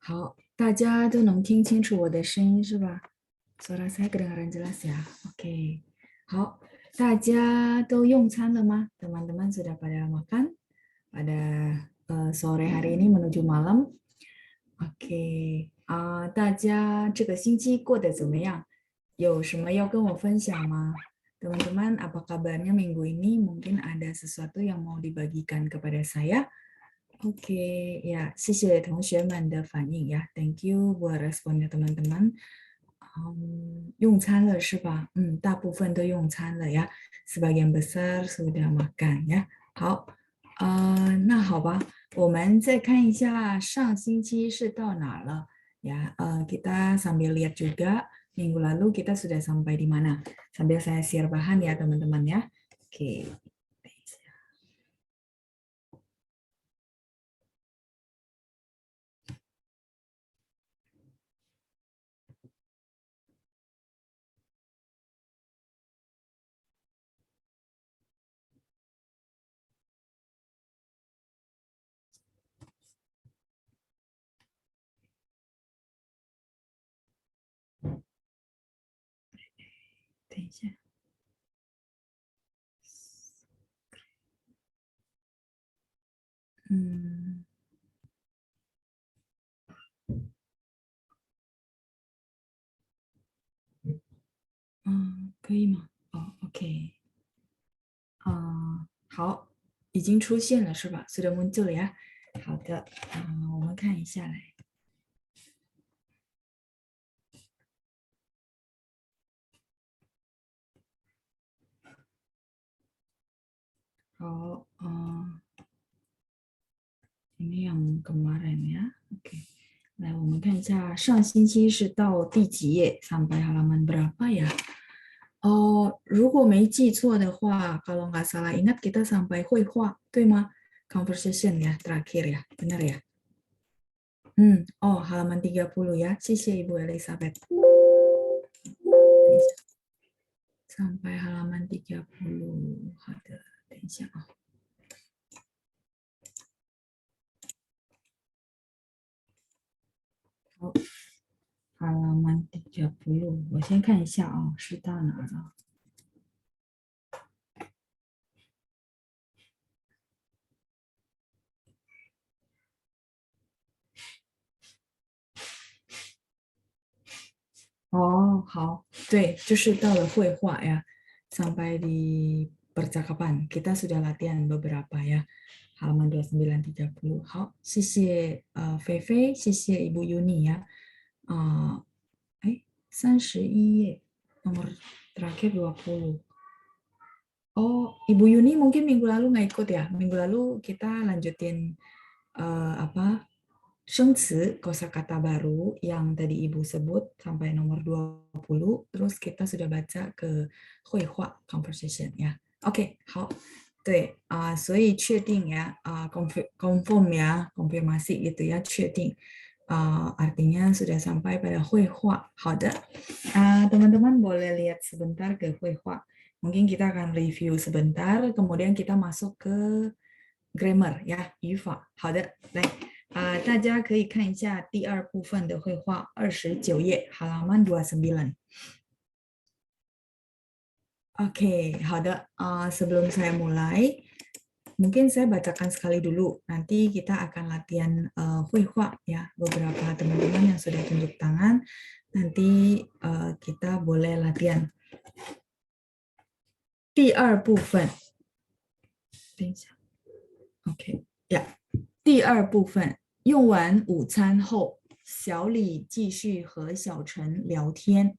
好，大家都能听清楚我的声音是吧？Suara saya kedengaran jelas ya? Oke. 好，大家都用餐了吗？Teman-teman sudah pada makan pada sore hari ini menuju malam? Oke. 大家这个星期过得怎么样？有什么要跟我分享吗？Teman-teman, apa kabarnya minggu ini? Mungkin ada sesuatu yang mau dibagikan kepada saya? Oke, ya, 谢谢同学们的反应呀，Thank you buat responnya teman-teman. 用餐了是吧？大部分都用餐了呀，sebagian besar sudah makan 呀。好，那好吧，我们再看一下上星期是到哪了ya. Kita sambil lihat juga minggu lalu kita sudah sampai di mana. Sambil saya share bahan ya teman-teman ya. Oke. 等一下。可以吗？OK。好，已经出现了是吧？Sudah muncul ya。好的，我们看一下来。好，ini yang kemarin ya. Oke，来我们看一下上星期是到第几页？sampai halaman berapa ya？如果没记错的话，kalau nggak salah ingat kita sampai 绘画，对吗？Conversation ya terakhir ya, benar ya？halaman 30 ya. 谢谢 Ibu Elizabeth. Sampai halaman 30. 好的，等一下啊。好，halaman 30，我先看一下啊，是到哪了？好，对，就是到了绘画呀。Sampai di percakapan, kita sudah latihan beberapa ya. Halaman 29, 30. 好，谢谢菲菲，谢谢Ibu Yuni ya. 31 nomor terakhir 20. Ibu Yuni mungkin minggu lalu nggak ikut ya. Minggu lalu kita lanjutin apa? 生词 kosakata baru yang tadi Ibu sebut sampai nomor 20, terus kita sudah baca ke 绘画 conversation ya. Oke, 好，对所以确定ya, confirm ya, konfirmasi gitu ya, 确定artinya sudah sampai pada 绘画。好的，teman-teman boleh lihat sebentar ke 绘画。Mungkin kita akan review sebentar, kemudian kita masuk ke grammar 呀，语法。好的，来。大家可以看一下第二部分的绘画，29页 halaman 29. Oke, 好的。sebelum saya mulai, mungkin saya bacakan sekali dulu. Nanti kita akan latihan 绘画 ya. Beberapa teman-teman yang sudah tunjuk tangan, nanti kita boleh latihan. 第二部分，等一下。OK，呀。第二部分，用完午餐后，小李继续和小陈聊天。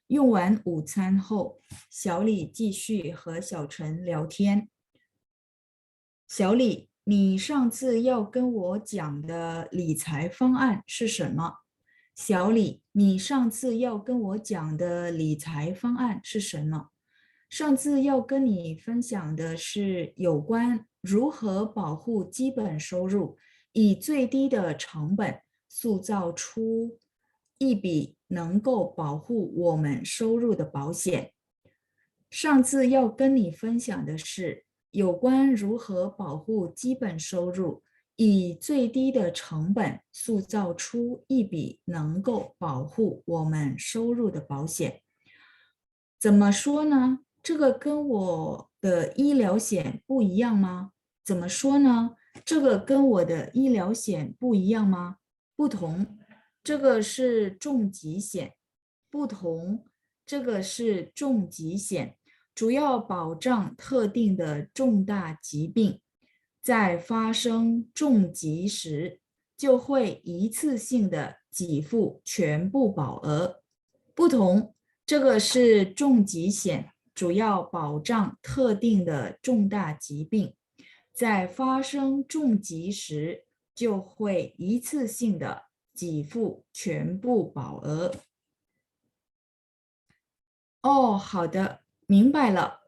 用完午餐后，小李继续和小陈聊天。小李，你上次要跟我讲的理财方案是什么？小李，你上次要跟我讲的理财方案是什么？上次要跟你分享的是有关如何保护基本收入，以最低的成本塑造出一笔能够保护我们收入的保险。上次要跟你分享的是有关如何保护基本收入，以最低的成本塑造出一笔能够保护我们收入的保险。怎么说呢？这个跟我的医疗险不一样吗？怎么说呢？这个跟我的医疗险不一样吗？不同。这个是重疾险，不同。这个是重疾险，主要保障特定的重大疾病，在发生重疾时，就会一次性的给付全部保额。不同。这个是重疾险，主要保障特定的重大疾病，在发生重疾时就会一次性的给付全部保额。哦，好的，明白了。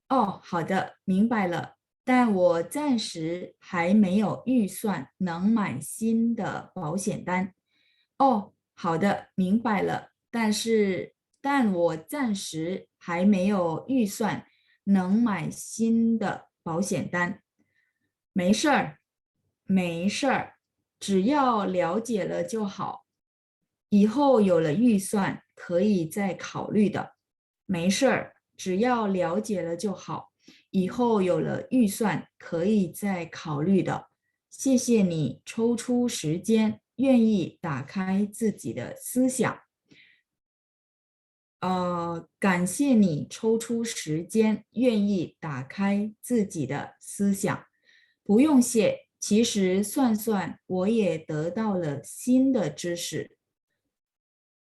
哦，好的，明白了。但我暂时还没有预算能买新的保险单。哦，好的，明白了。但我暂时还没有预算能买新的保险单。没事儿，没事儿，只要了解了就好。以后有了预算可以再考虑的。没事儿，只要了解了就好。以后有了预算可以再考虑的。谢谢你抽出时间，愿意打开自己的思想。感谢你抽出时间，愿意打开自己的思想。不用谢，其实算算我也得到了新的知识。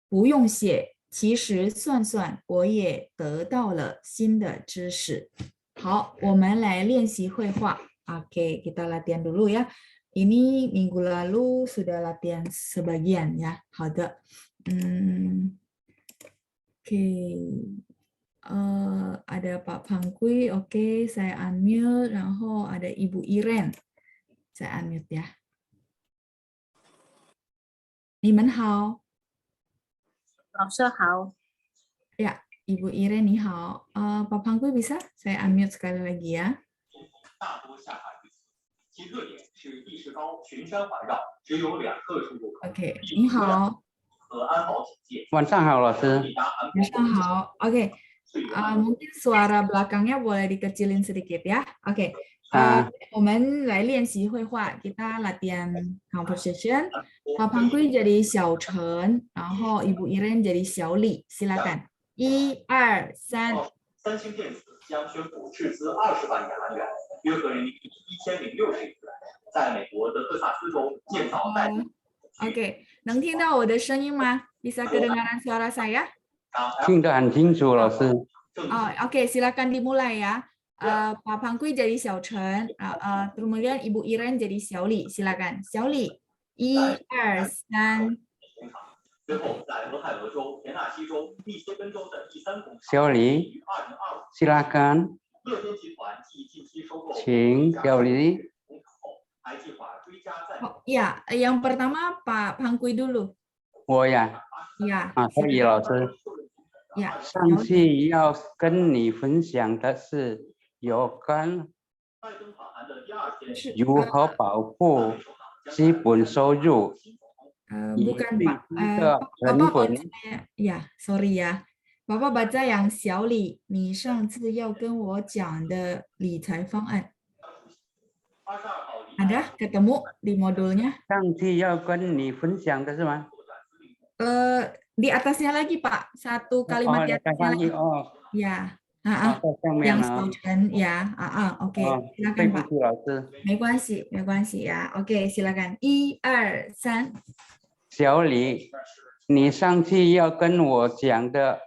不用谢，其实算算我也得到了新的知识。好，我们来练习绘画。Oke, kita latihan dulu ya. Ini minggu lalu sudah latihan sebagian ya. 好的，oke. Ada Pak Pangkui, oke, saya unmute, 然后 ada Ibu Iren, saya unmute ya. 你们好。老师好。Ya, Ibu Iren 你好。Pak Pangkui bisa? Saya unmute sekali lagi ya. 大多下海于此，其特点是地势高，群山环绕，只有2个出入口。 Oke, 你好。和安保警戒。晚上好，老师。晚上好。Oke, mungkin suara belakangnya boleh dikecilin sedikit ya. Oke, 我们来练习绘画，kita latihan conversation. Pak Pangkui jadi 小陈，然后 Ibu Iren jadi 小李，silakan. 1、2、3。三星电子将宣布斥资20万韩元，约合人民币1060亿元，在美国德克萨斯州建造代理。Oke, 能听到我的声音吗？ Bisa kedengaran suara saya? 听得很清楚，老师。Oke, silakan dimulai ya. Pak Pangkui jadi 小陈，kemudian Ibu Iren jadi 小李，silakan. 小李，1、2、3。随后，在俄亥俄州、田纳西州、密歇根州的第3工厂，小李，silakan。乐天集团继近期收购，请小李。还计划追加在。Ya, yang pertama Pak Pangkui dulu. 我呀。呀。可以，老师。呀。上次要跟你分享的是有关如何保护基本收入。Bukan Pak, Bapak baca ya, sorry ya, Bapak baca yang 小李，你上次要跟我讲的理财方案。Ada ketemu di modulnya? 上次要跟你分享的是吗？ Di atasnya lagi Pak, satu kalimat di atasnya lagi. Ya, yang 小陈ya, oke, silakan Pak. 没关系，没关系呀。OK， silakan. 1、2、3。小李，你上次要跟我讲的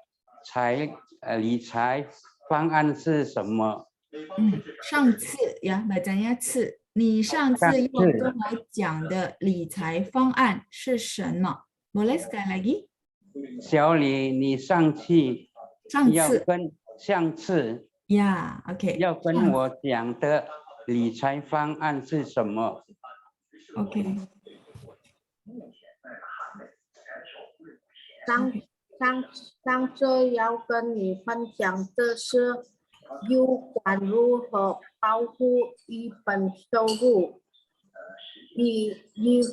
理财方案是什么？上次呀，bacanya 次。你上次要跟我讲的理财方案是什么？ Boleh sekali lagi？ 小李，你上次呀 ，OK， 要跟我讲的理财方案是什么 ？OK。上次要跟你分享的是有关如何保护一本收入。已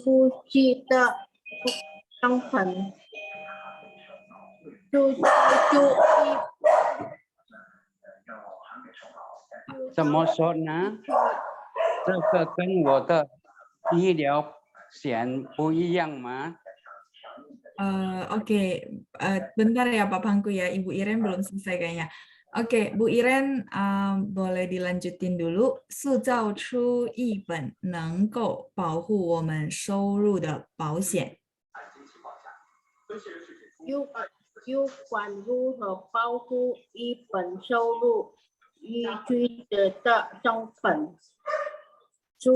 呼吸的成分，注意怎么说呢？这个跟我的医疗险不一样吗？ Oke, bentar ya Pak Pangku ya, Ibu Iren belum selesai kayaknya. Oke, Bu Iren boleh dilanjutin dulu. 塑造出一本能够保护我们收入的保险。有关如何保护一本收入依据的成分，注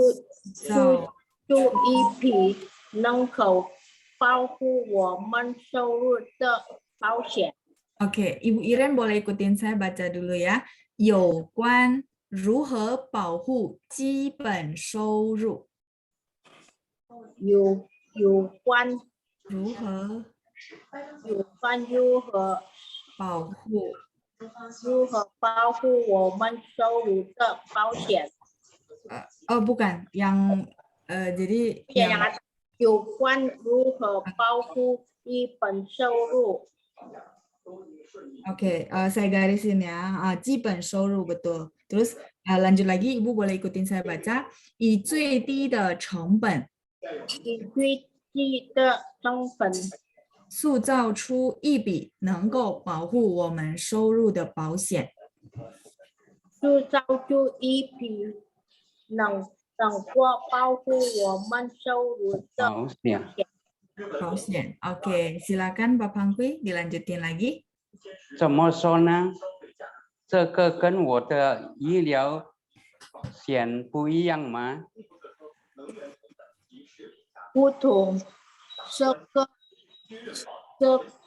意品能够保护我们收入的保险。 Oke, Ibu Iren boleh ikutin saya baca dulu ya. 有关如何保护基本收入。有关如何保护我们收入的保险。bukan yang jadi yang 有关如何保护一本收入。 Oke, saya garisin ya. 基本收入 betul. Terus lanjut lagi, Ibu boleh ikutin saya baca. 以最低的成本塑造出一笔能够保护我们收入的保险。塑造出一笔能够保护我们收入的保险。Oke, silakan Pak Pangkui dilanjutin lagi. 怎么说呢？这个跟我的医疗险不一样吗？不同，这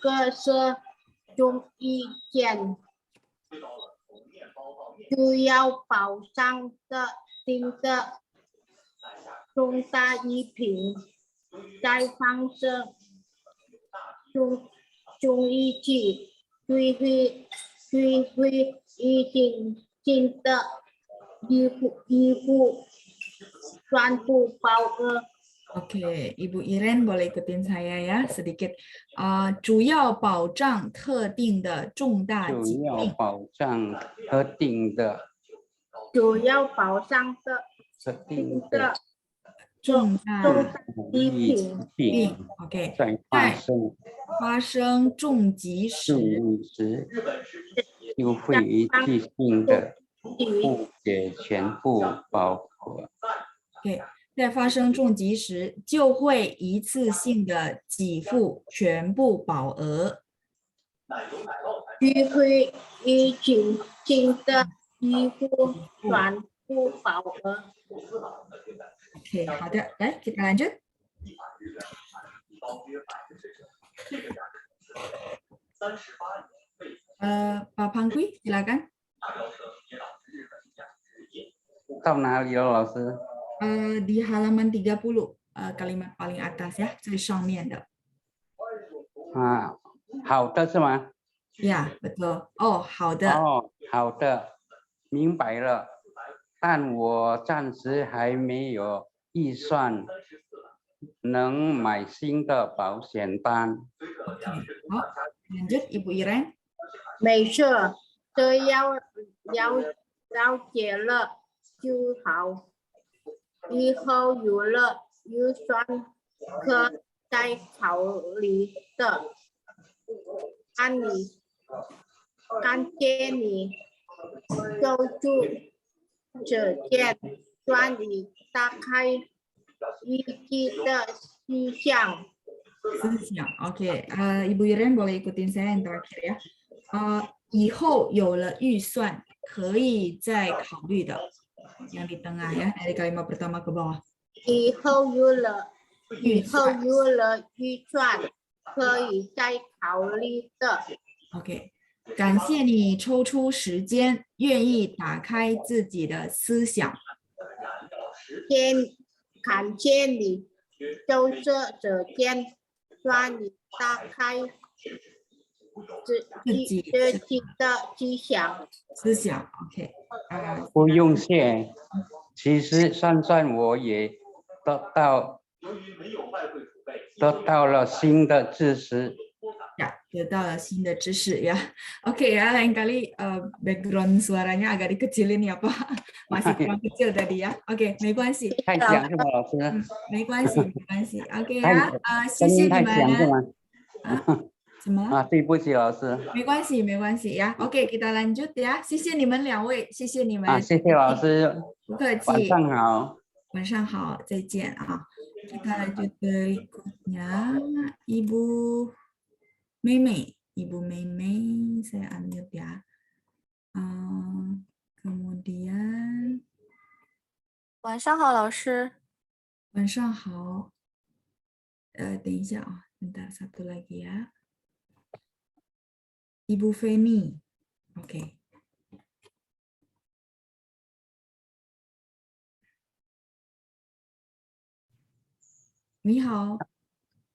个是中医险，主要保障的定的重大医品，在放射中医局对已经的医护全部保额。 Oke, Ibu Iren boleh ikutin saya ya sedikit. 主要保障特定的重大疾病。主要保障特定的重大疫病 OK， 在发生重疾时就会一次性的不给全部保额。 OK， 在发生重疾时就会一次性的给付全部保额。就会一次性的给付全部保额。 Oke, 好的，来kita lanjut. Pak Pangkui, silakan. 到哪里了，老师？ di halaman 30, kalimat paling atas ya, 最上面的。好的是吗？ Ya, betul. Oh, 好的。哦，好的，明白了。但我暂时还没有预算能买新的保险单。 Oke, 好，lanjut Ibu Iren. 没事，只要了解了就好。以后有了预算，可再考虑的。感谢你做出这件专利打开一己的思想。 Oke, Ibu Iren boleh ikutin saya yang terakhir ya. 以后有了预算可以再考虑的。yang di tengah ya, dari kalimat pertama ke bawah. 以后有了预算可以再考虑的。 OK， 感谢你抽出时间，愿意打开自己的思想。感谢你做这件专利打开自己的思想。 OK， 不用谢。其实算我也由于没有外汇储备，得到了新的知识。Ya, 得到了新的知识ya. Oke ya, lain kali background suaranya agak dikecilin ya Pak. Masih kurang kecil tadi ya. Oke, 没关系。太响是吗，老师？没关系，没关系。OK 太呀，谢谢你声音太响是们。吗？什么？啊，对不起，老师。没关系，没关系呀。OK，kita lanjut ya. 谢谢你们2位，谢谢你们。啊，谢谢老师，不客气。晚上好。晚上好，再见啊。Kita lanjut berikutnya, Ibu Meme. Ibu Meme, saya unmute ya. Kemudian 晚上好，老师。晚上好。等一下啊，bentar satu lagi ya. Ibu Feni. Oke. 你好。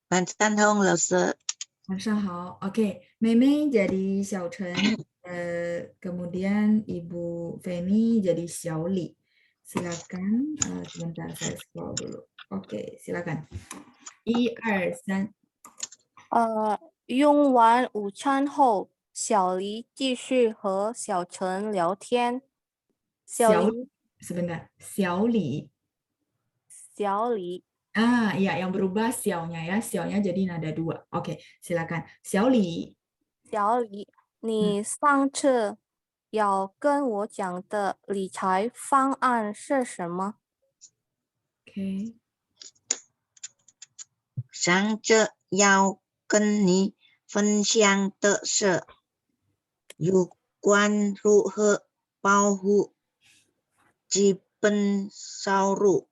晚上好，老师。晚上好。Oke, Meme jadi Xiao Chen, kemudian Ibu Feni jadi Xiao Li. Silakan, sebentar saya scroll dulu. Oke, silakan. 1、2、3。用完午餐后，小黎继续和小陈聊天。sebentar, Xiao Li. 小黎 Iya, yang berubah xiao-nya ya. Xiao-nya jadi nada 2. Oke, silakan. Xiao Li. 小黎，你上次要跟我讲的理财方案是什么？ Oke. 上次要跟你分享的是有关如何保护基本收入，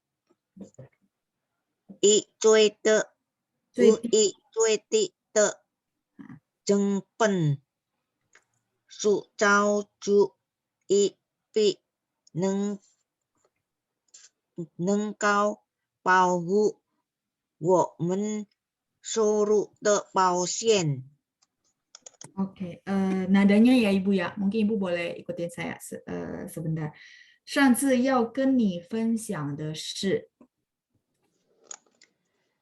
以最低的成本塑造出一笔能够保护我们收入的保险。 Oke, nadanya ya Ibu ya. Mungkin Ibu boleh ikutin saya sebentar. 上次要跟你分享的是，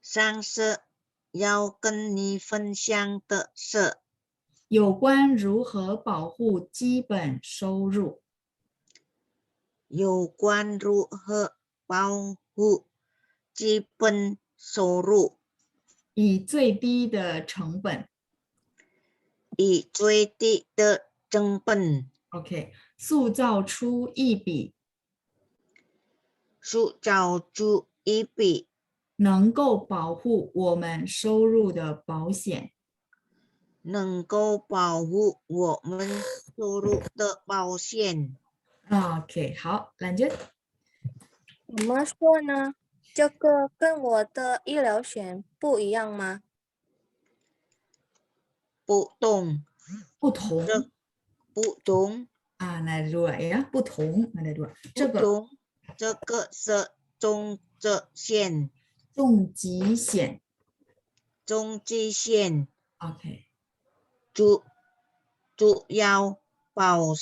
上次要跟你分享的是有关如何保护基本收入。有关如何保护基本收入，以最低的成本。以最低的成本 OK， 塑造出一笔能够保护我们收入的保险。能够保护我们收入的保险。 OK， 好，lanjut。怎么说呢？这个跟我的医疗险不一样吗？不同不同不同nada 2 ya， 不同 nada 2。这个是重疾险。重疾险。重疾险 OK， 主要保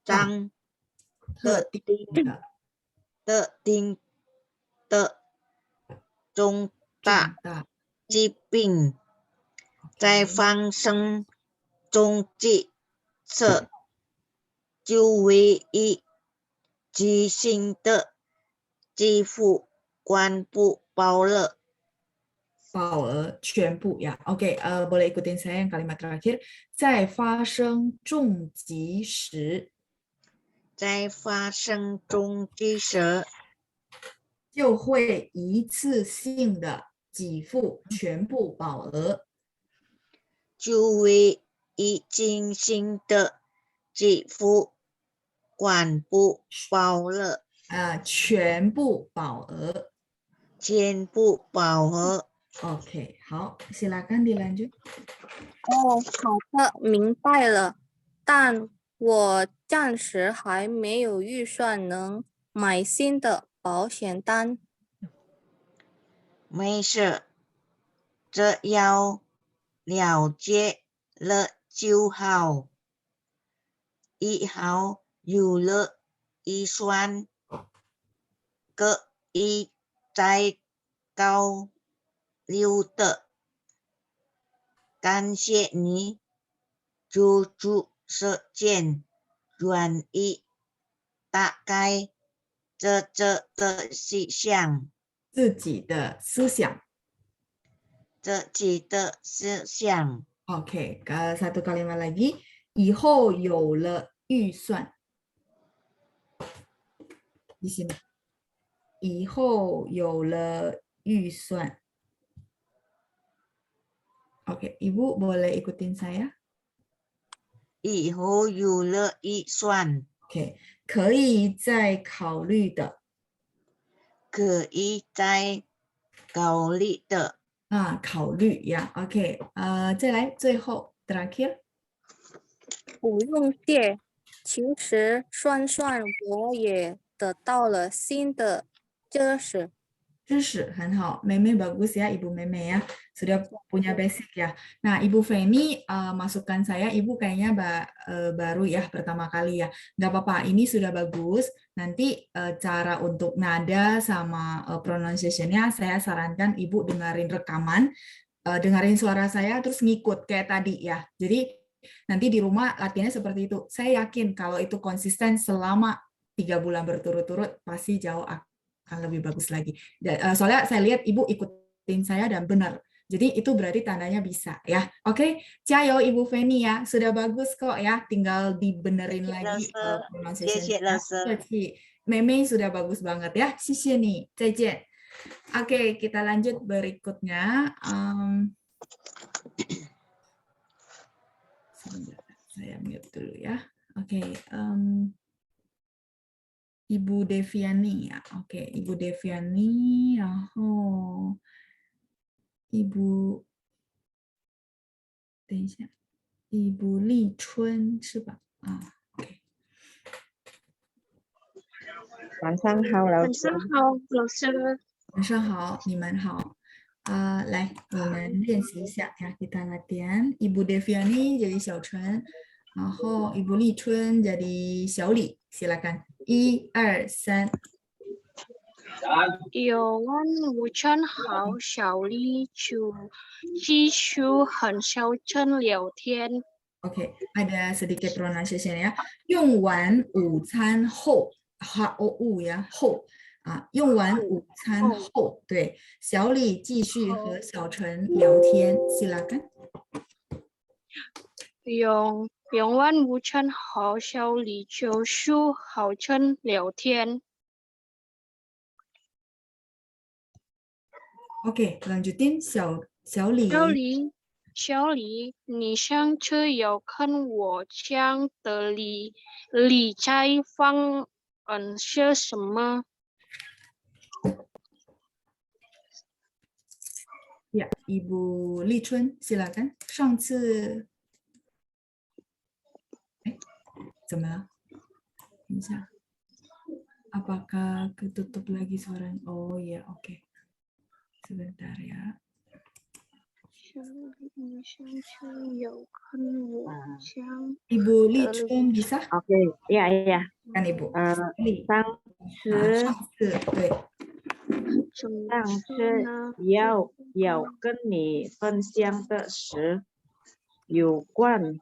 障特定的重大疾病在发生中即时就唯一执行的支付关不保了。保额全部ya. Oke, boleh ikutin saya yang kalimat terakhir. 在发生重疾时，在发生重疾时，就会一次性的给付全部保额。就会一次性的给付关不保了。全部保额。全部保额。OK， 好，silakan dilanjut。好的，明白了。但我暂时还没有预算能买新的保险单。没事，只要了解了就好。以后有了预算，个一再交流的，感谢你做出实践愿意打开这的思想，自己的思想。自己的思想。 Oke, satu kalimat lagi. 以后有了预算。di sini. 以后有了预算。Oke, Ibu boleh ikutin saya? 以后有了预算， Oke, 可以再考虑的。可以再考虑的。考虑呀。OK，再来最后 terakhir。不用谢。其实算算我也得到了新的知识。知识很好，Meme bagus ya, Ibu Meme ya, sudah punya basic ya. Nah, Ibu Feni, masukan saya, Ibu kayaknya baru ya, pertama kali ya. Nggak apa-apa, ini sudah bagus. Nanti cara untuk nada sama pronunciation-nya, saya sarankan Ibu dengerin rekaman, dengerin suara saya, terus ngikut kayak tadi ya. Jadi nanti di rumah latihannya seperti itu. Saya yakin kalau itu konsisten selama 3 bulan berturut-turut, pasti jauh akan lebih bagus lagi. Soalnya saya lihat Ibu ikutin saya dan benar. Jadi itu berarti tandanya bisa ya. Oke, ciao Ibu Feni ya. Sudah bagus kok ya. Tinggal dibenerin lagi pronunciation-nya. Meme sudah bagus banget ya. Xie nih. Zaijian. Oke, kita lanjut berikutnya. Sebentar, saya mute dulu ya. Oke. Ibu Deviani ya, oke, Ibu Deviani, 然后 Ibu， 等一下， Ibu 立春是吧？OK。晚上好，老师。晚上好，老师。晚上好，你们好。来，我们练习一下ya, kita latihan. Ibu Deviani jadi 小陈，然后 Ibu 立春 jadi 小李，silakan. 1、2、3。有问吴春豪、小丽就继续和小陈聊天。Oke, ada sedikit pronunciation ya. 用完午餐后，HOU 呀，后用完午餐后，对，小李继续和小陈聊天，silakan。用完午餐后，小李就续和陈聊天。Oke, lanjutin 小李。小李，你上次有看我讲的理财方案是什么？Ya, Ibu 立春 silakan. 上次，怎么了？等一下 ，apakah ketutup lagi suaranya? Oh ya, oke. Sebentar ya. 你上次有看我讲 Ibu 立春 bisa? Oke, iya. Kan Ibu. 上次对。上次要跟你分享的是有关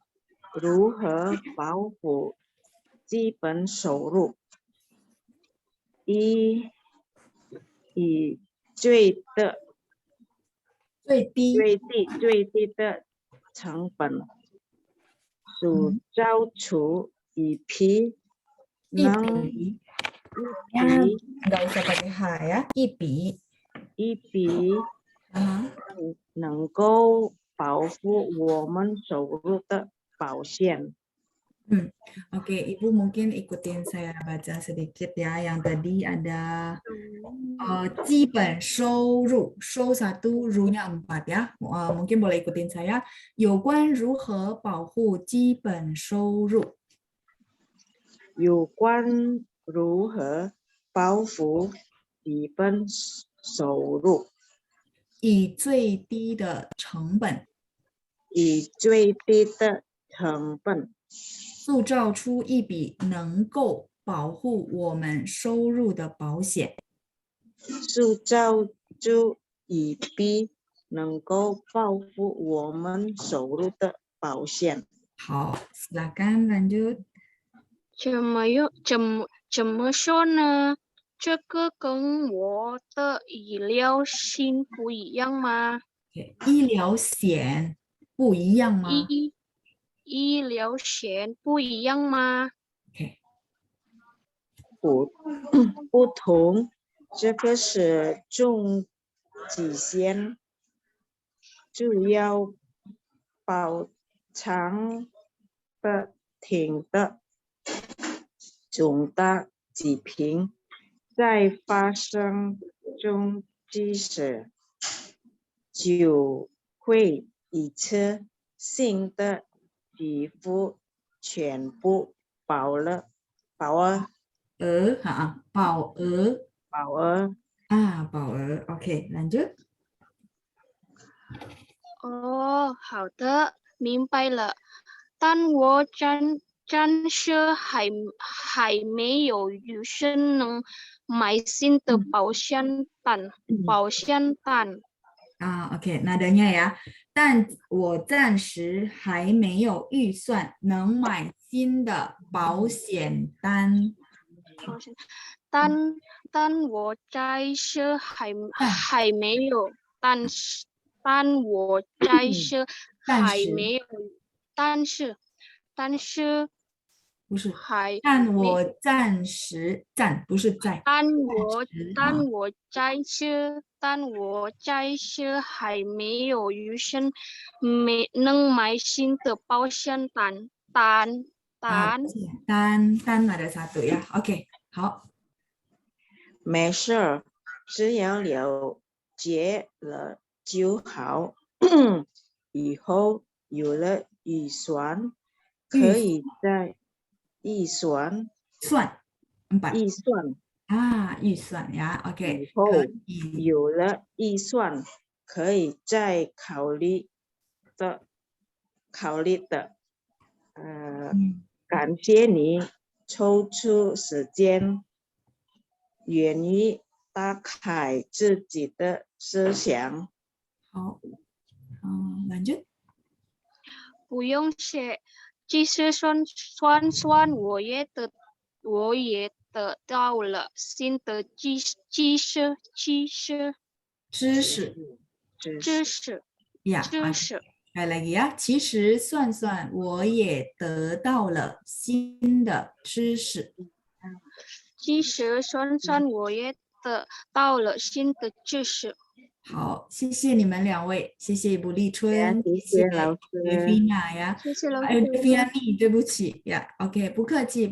如何保护基本收入，以最低的成本塑造出一批nggak usah pakai H ya, 一笔能够保护我们收入的保险。Oke, Ibu mungkin ikutin saya baca sedikit ya. Yang tadi ada 基本收入, 收 1, 入nya 4 ya. Mungkin boleh ikutin saya. 有关如何保护基本收入。有关如何保护基本收入，以最低的成本塑造出一笔能够保护我们收入的保险。塑造就以必能够保护我们收入的保险。好，silakan lanjut. 怎么说呢？这个跟我的医疗险不一样吗？ OK， 医疗险不一样吗医疗险不一样吗？ ？OK， 不同，这个是中极限，主要保障的挺的重大疾病，在发生中即时就会一次性的给付全部保额保额保额。保额 OK， lanjut. 哦，好的，明白了。但我暂时还没有预算能买新的保险单。OK， nadanya ya. 但我暂时还没有预算能买新的保险单。但我暂时还没有，但我暂时还没有，但是不是，还但没我暂时不是在，但我暂暂时还没有预算能买新的保险单。单 ada satu ya. OK， 好。没事儿，只要了解了就好。以后有了预算，可以在预算预算呀 OK， 以后可以有了预算，可以再考虑的。感谢你抽出时间，愿意打开自己的思想。好，lanjut。不用谢，即使算我也得到了新的知识呀，sekali lagi ya， 其实算我也得到了新的知识。即使算我也得到了新的知识。好，谢谢你们两位，谢谢卜立春，谢谢老师，Devina 呀，谢谢老师。Devina， 对不起呀 ，OK， 不客气，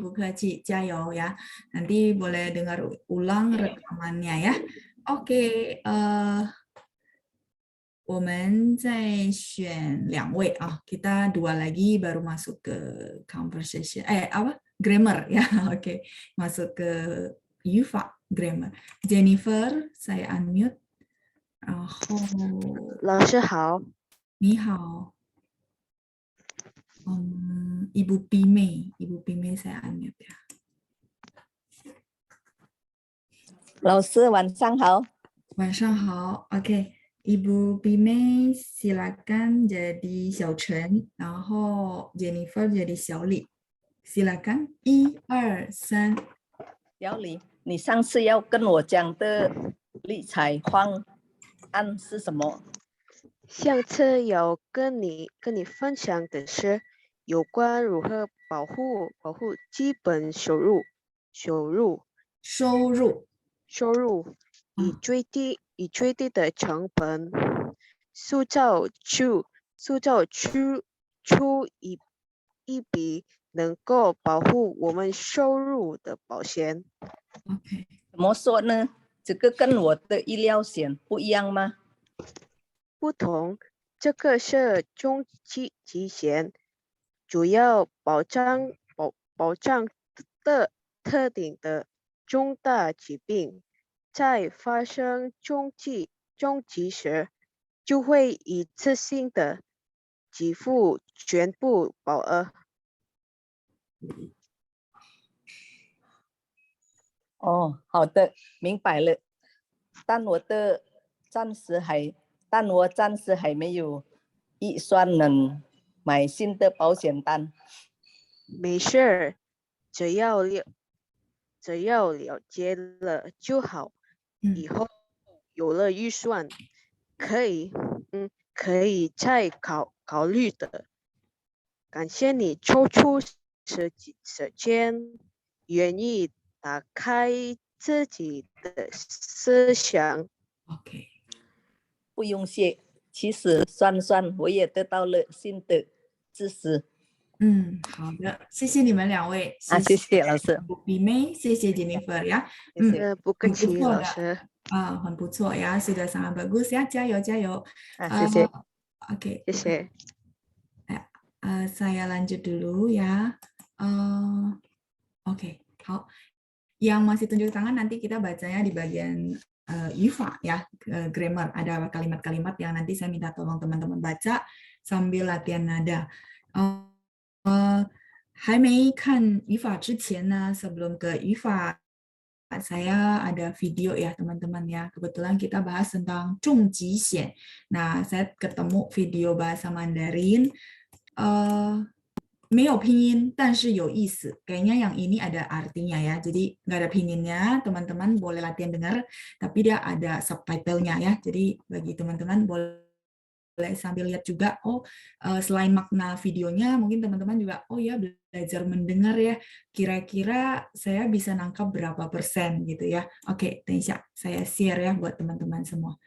加油呀 ，nanti boleh dengar ulang rekamannya ya。OK， 我们再选2位啊 ，kita 2 lagi baru masuk ke conversation， apa grammar ya， OK， masuk ke 语法 grammar。Jennifer， saya unmute。然后，老师好，你好，Ibu Pime saya unmute ya。老师晚上好。晚上好 ，OK，Ibu Pime silakan jadi 小陈，然后 Jennifer jadi 小李，silakan 1、2、3。小李，你上次要跟我讲的理财方案是什么？上次有跟你分享的是有关如何保护基本收入，以最低的成本塑造出一笔能够保护我们收入的保险。OK， 怎么说呢？这个跟我的医疗险不一样吗？不同，这个是中期险，主要保障的特定的重大疾病，在发生中期时，就会一次性的给付全部保额。哦，好的，明白了。但我暂时还没有预算能买新的保险单。没事儿，只要了解了就好。以后有了预算，可以再考虑的。感谢你抽出时间，愿意打开自己的思想。OK，不用谢，其实算我也得到了新的知识。好的，谢谢你们2位，谢谢老师，比妹，谢谢 Jennifer 呀，不客气，很不错的，老师。很不错呀，sudah sangat bagus ya，加油加油。谢谢。Oke， 谢谢。saya lanjut dulu ya. Oke, 好。Yang masih tunjuk tangan nanti kita bacanya di bagian语法 ya, grammar. Ada kalimat-kalimat yang nanti saya minta tolong teman-teman baca sambil latihan nada. 还没看语法之前呢 sebelum ke 语法 saya ada video ya teman-teman ya. Kebetulan kita bahas tentang 重疾险. Nah, saya ketemu video bahasa Mandarin 没有拼音但是有意思. Kayaknya yang ini ada artinya ya. Jadi nggak ada pinginnya, teman-teman boleh latihan dengar, tapi dia ada subtitlenya ya. Jadi bagi teman-teman boleh sambil lihat juga, selain makna videonya, mungkin teman-teman juga, ya belajar mendengar ya, kira-kira saya bisa nangkap berapa persen gitu ya. Oke, Tensya, saya share ya buat teman-teman semua.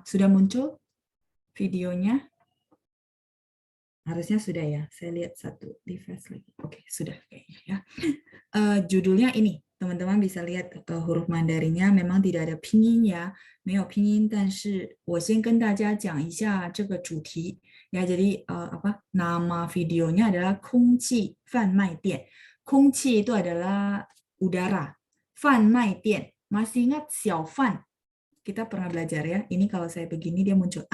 Sudah muncul videonya? Harusnya sudah ya. Saya lihat satu device lagi. Oke, sudah kayaknya ya. Judulnya ini, teman-teman bisa lihat ke huruf Mandarinnya memang tidak ada pinyin ya. 没有拼音，但是我先跟大家讲一下这个主题ya. Jadi nama videonya adalah 空气贩卖店. 空气 itu adalah udara. 贩卖店 masih ingat 小贩? Kita pernah belajar ya. Ini kalau saya begini dia muncul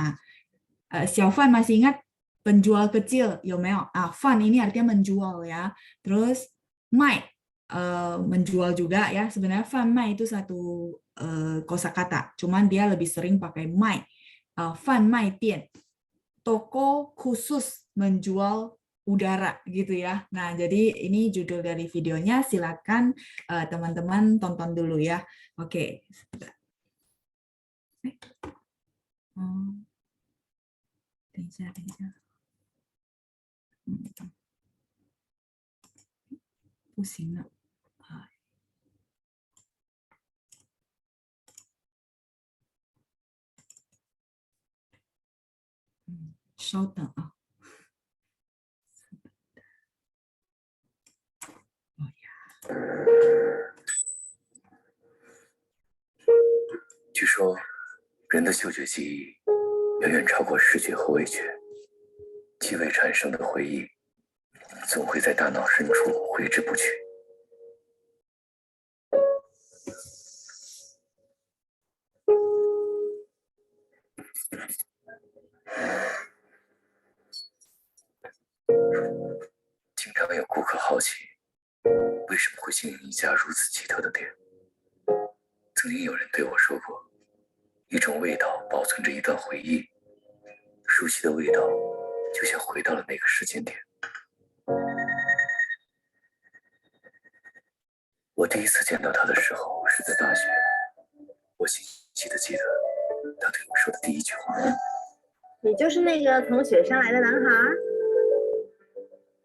小贩 masih ingat penjual kecil, 有没有? Fan ini artinya menjual ya. Terus mai menjual juga ya. Sebenarnya fan mai itu satu kosakata, cuman dia lebih sering pakai mai. Fan mai dian, toko khusus menjual udara gitu ya. Nah, jadi ini judul dari videonya, silakan teman-teman tonton dulu ya. Oke. 等一下，不行了，稍等啊。据说，人的嗅觉记忆远远超过视觉和味觉，其未产生的回忆总会在大脑深处挥之不去。经常有顾客好奇，为什么会经营一家如此奇特的店？曾经有人对我说过，一种味道保存着一段回忆，熟悉的味道就像回到了那个时间点。我第一次见到他的时候是在大学，我清晰地记得他对我说的第一句话。你就是那个从雪山来的男孩？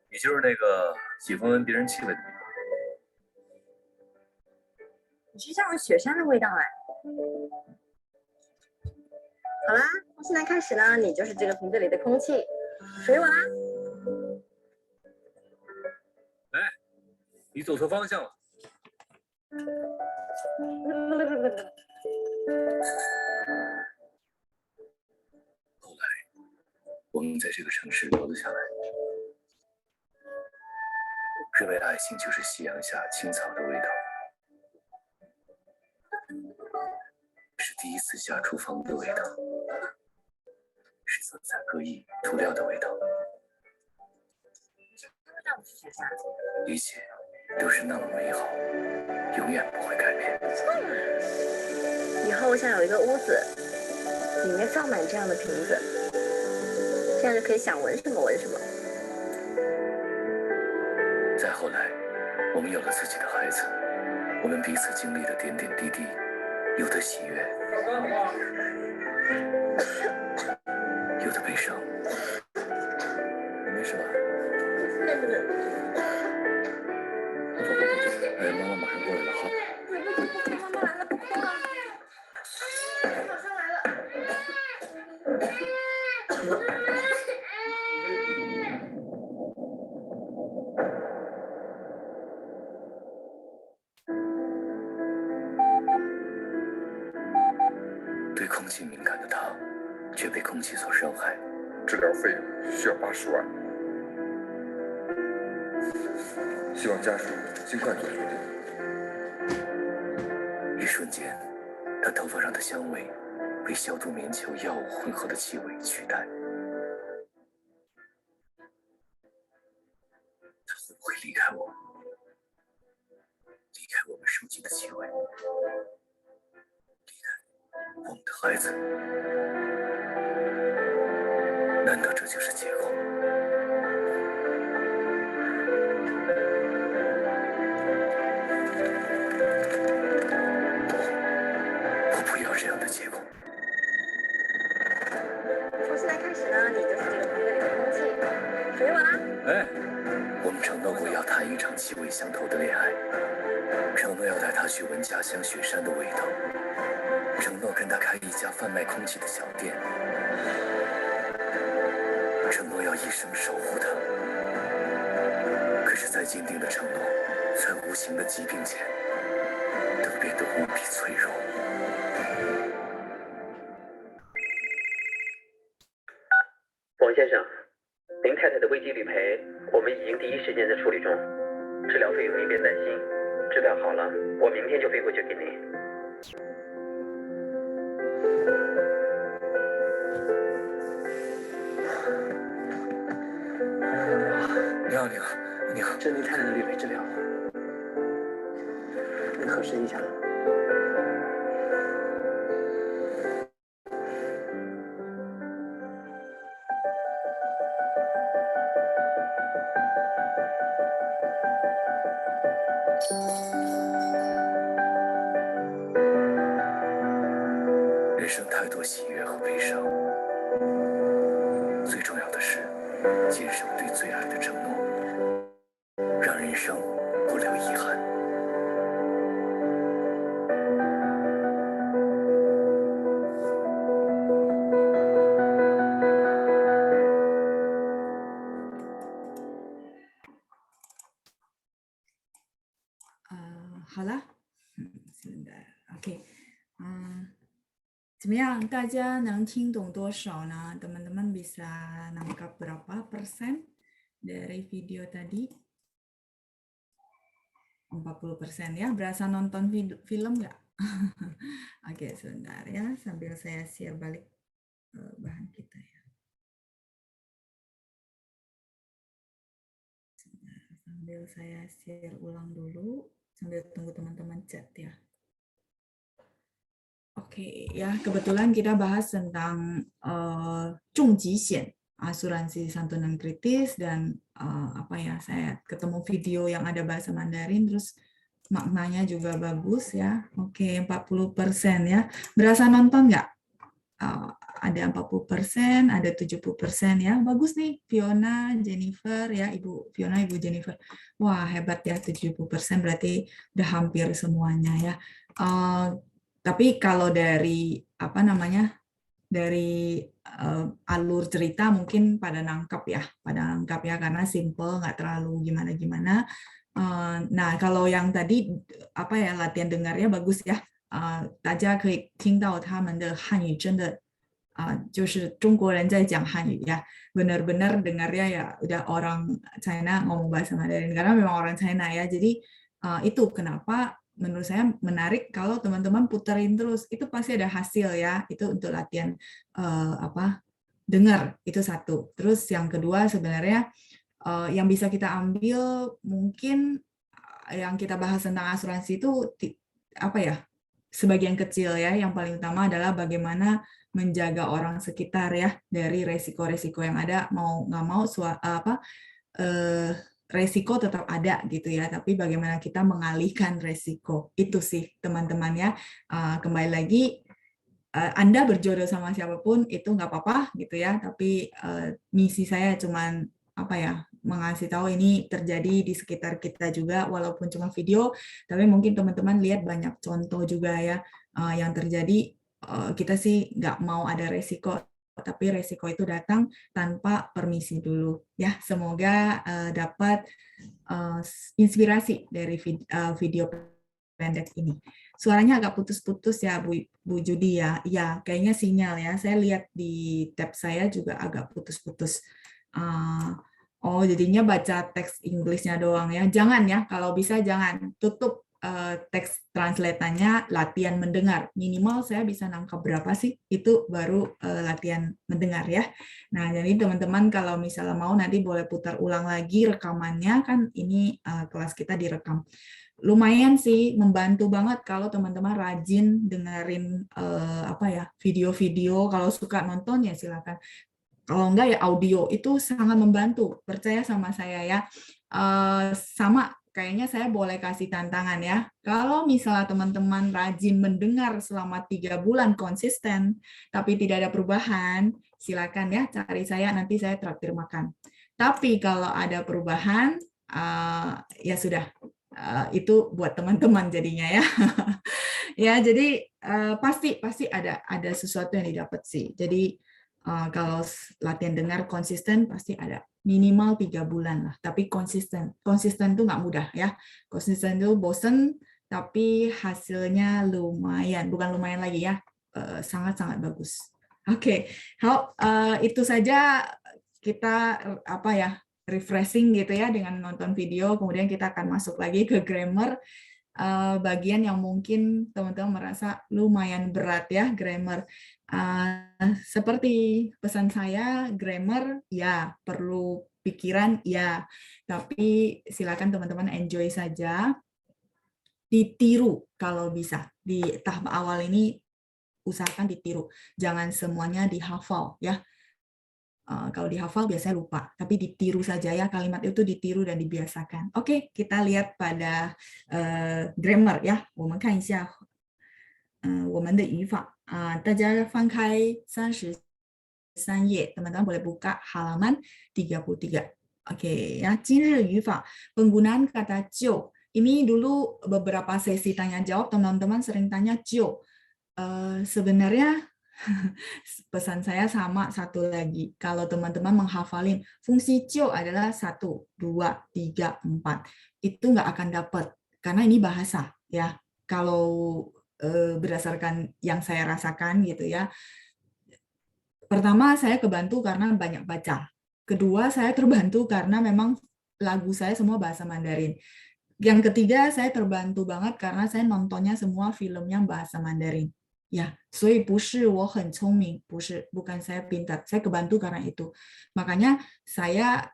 你就是那个喜欢闻别人气味的女孩。你是像雪山的味道哎。好啦，从现在开始呢，你就是这个瓶子里的空气，属于我啦。哎，你走错方向了。后来，我们在这个城市留了下来，认为爱情就是夕阳下青草的味道，是第一次下厨房的味道，是色彩各异涂料的味道，一切都是那么美好，永远不会改变。以后像有一个屋子，里面放满这样的瓶子，这样就可以想闻什么闻什么。再后来，我们有了自己的孩子，我们彼此经历的点点滴滴，有的喜悦，有的悲伤。你没事吧？哎，妈妈马上过来了，好。妈妈来了，不哭了。马上来了。对空气敏感的他，却被空气所伤害。治疗费用需要80万，希望家属尽快做决定。一瞬间，他头发上的香味被消毒棉球药物混合的气味取代。他会不会离开我？离开我们熟悉的气味，离开我们的孩子？难道这就是结果？我不要这样的结果。从现在开始呢，你就是这个房间里的空气，属于我啦。哎，我们承诺过要谈一场气味相投的恋爱，承诺要带他去闻家乡雪山的味道，承诺跟他开一家贩卖空气的小店，承诺要一生守护他。可是，再坚定的承诺，在无形的疾病前，都变得无比脆弱。王先生，您太太的危机理赔，我们已经第一时间在处理中，治疗费用您别担心，治疗好了，我明天就飞过去给您。你好，你好，你好，这是您太太的理赔治疗，您核实一下。人生太多喜悦和悲伤，最重要的是坚守对最爱的承诺，让人生不留遗憾。好了，OK，怎么样？大家能听懂多少呢？Teman-teman bisa nangkap berapa persen dari video tadi? 40% ya. Berasa nonton film nggak? Oke, sebentar ya. Sambil saya share balik bahan kita ya. Sambil saya share ulang dulu, sambil tunggu teman-teman chat ya. Oke, ya kebetulan kita bahas tentang Zhongjixian, asuransi santunan kritis, dan apa ya, saya ketemu video yang ada bahasa Mandarin, terus maknanya juga bagus ya. Oke, 40% ya. Berasa nonton nggak? Ada 40%, ada 70% ya. Bagus nih, Fiona, Jennifer ya, Ibu Fiona, Ibu Jennifer. Wah, hebat ya, 70% berarti udah hampir semuanya ya. Tapi kalau dari apa namanya? Dari alur cerita mungkin pada nangkap ya, karena simple, nggak terlalu gimana-gimana. Nah, kalau yang tadi apa ya, latihan dengarnya bagus ya. 大家可以听到他们的汉语真的就是中国人在讲汉语 ya, benar-benar dengarnya ya udah orang China ngomong bahasa Mandarin karena memang orang China ya. Jadi itu kenapa menurut saya menarik kalau teman-teman puterin terus, itu pasti ada hasil ya. Itu untuk latihan dengar, itu satu. Terus yang kedua sebenarnya yang bisa kita ambil mungkin yang kita bahas tentang asuransi itu sebagian kecil ya. Yang paling utama adalah bagaimana menjaga orang sekitar ya dari resiko-resiko yang ada. Mau nggak mau resiko tetap ada gitu ya, tapi bagaimana kita mengalihkan resiko, itu sih teman-teman ya. Kembali lagi, Anda berjodoh sama siapapun itu nggak apa-apa gitu ya, tapi misi saya cuman mengasih tahu ini terjadi di sekitar kita juga, walaupun cuma video, tapi mungkin teman-teman lihat banyak contoh juga ya yang terjadi. Kita sih nggak mau ada resiko, tapi resiko itu datang tanpa permisi dulu ya. Semoga dapat inspirasi dari video pendek ini. Suaranya agak putus-putus ya Bu Judi ya. Ya, kayaknya sinyal ya. Saya lihat di tab saya juga agak putus-putus. Jadinya baca teks Inggrisnya doang ya. Jangan ya, kalau bisa jangan. Tutup teks translate-nya, latihan mendengar. Minimal saya bisa nangkap berapa sih, itu baru latihan mendengar ya. Nah, jadi teman-teman kalau misalnya mau nanti boleh putar ulang lagi rekamannya, kan ini kelas kita direkam. Lumayan sih, membantu banget kalau teman-teman rajin dengerin video-video. Kalau suka nonton ya silakan. Kalau enggak ya audio, itu sangat membantu. Percaya sama saya ya. Sama kayaknya saya boleh kasih tantangan ya. Kalau misalnya teman-teman rajin mendengar selama 3 bulan konsisten, tapi tidak ada perubahan, silakan ya cari saya, nanti saya traktir makan. Tapi kalau ada perubahan, ya sudah, itu buat teman-teman jadinya ya. Ya, jadi pasti ada sesuatu yang didapat sih. Jadi kalau latihan dengar konsisten pasti ada. Minimal 3 bulan lah, tapi konsisten itu nggak mudah ya. Konsisten itu bosen, tapi hasilnya lumayan, bukan lumayan lagi ya, sangat-sangat bagus. Oke, itu saja kita refreshing gitu ya dengan nonton video, kemudian kita akan masuk lagi ke grammar, bagian yang mungkin teman-teman merasa lumayan berat ya, grammar. Seperti pesan saya, grammar ya perlu pikiran ya, tapi silakan teman-teman enjoy saja, ditiru kalau bisa. Di tahap awal ini usahakan ditiru, jangan semuanya dihafal ya. Kalau dihafal biasanya lupa, tapi ditiru saja ya, kalimat itu ditiru dan dibiasakan. Oke, kita lihat pada grammar ya. 我们看一下我们的语法。大家翻开33 页, teman-teman boleh buka halaman 33. Oke ya, 今日语法 penggunaan kata 就. Ini dulu beberapa sesi tanya jawab teman-teman sering tanya 就. Sebenarnya pesan saya sama satu lagi. Kalau teman-teman menghafalin fungsi 就 adalah 1, 2, 3, 4. Itu nggak akan dapat karena ini bahasa ya. Kalau berdasarkan yang saya rasakan gitu ya. Pertama, saya kebantu karena banyak baca. Kedua, saya terbantu karena memang lagu saya semua bahasa Mandarin. Yang ketiga, saya terbantu banget karena saya nontonnya semua filmnya bahasa Mandarin. Ya, 所以不是我很聪明, bukan saya pintar. Saya kebantu karena itu. Makanya saya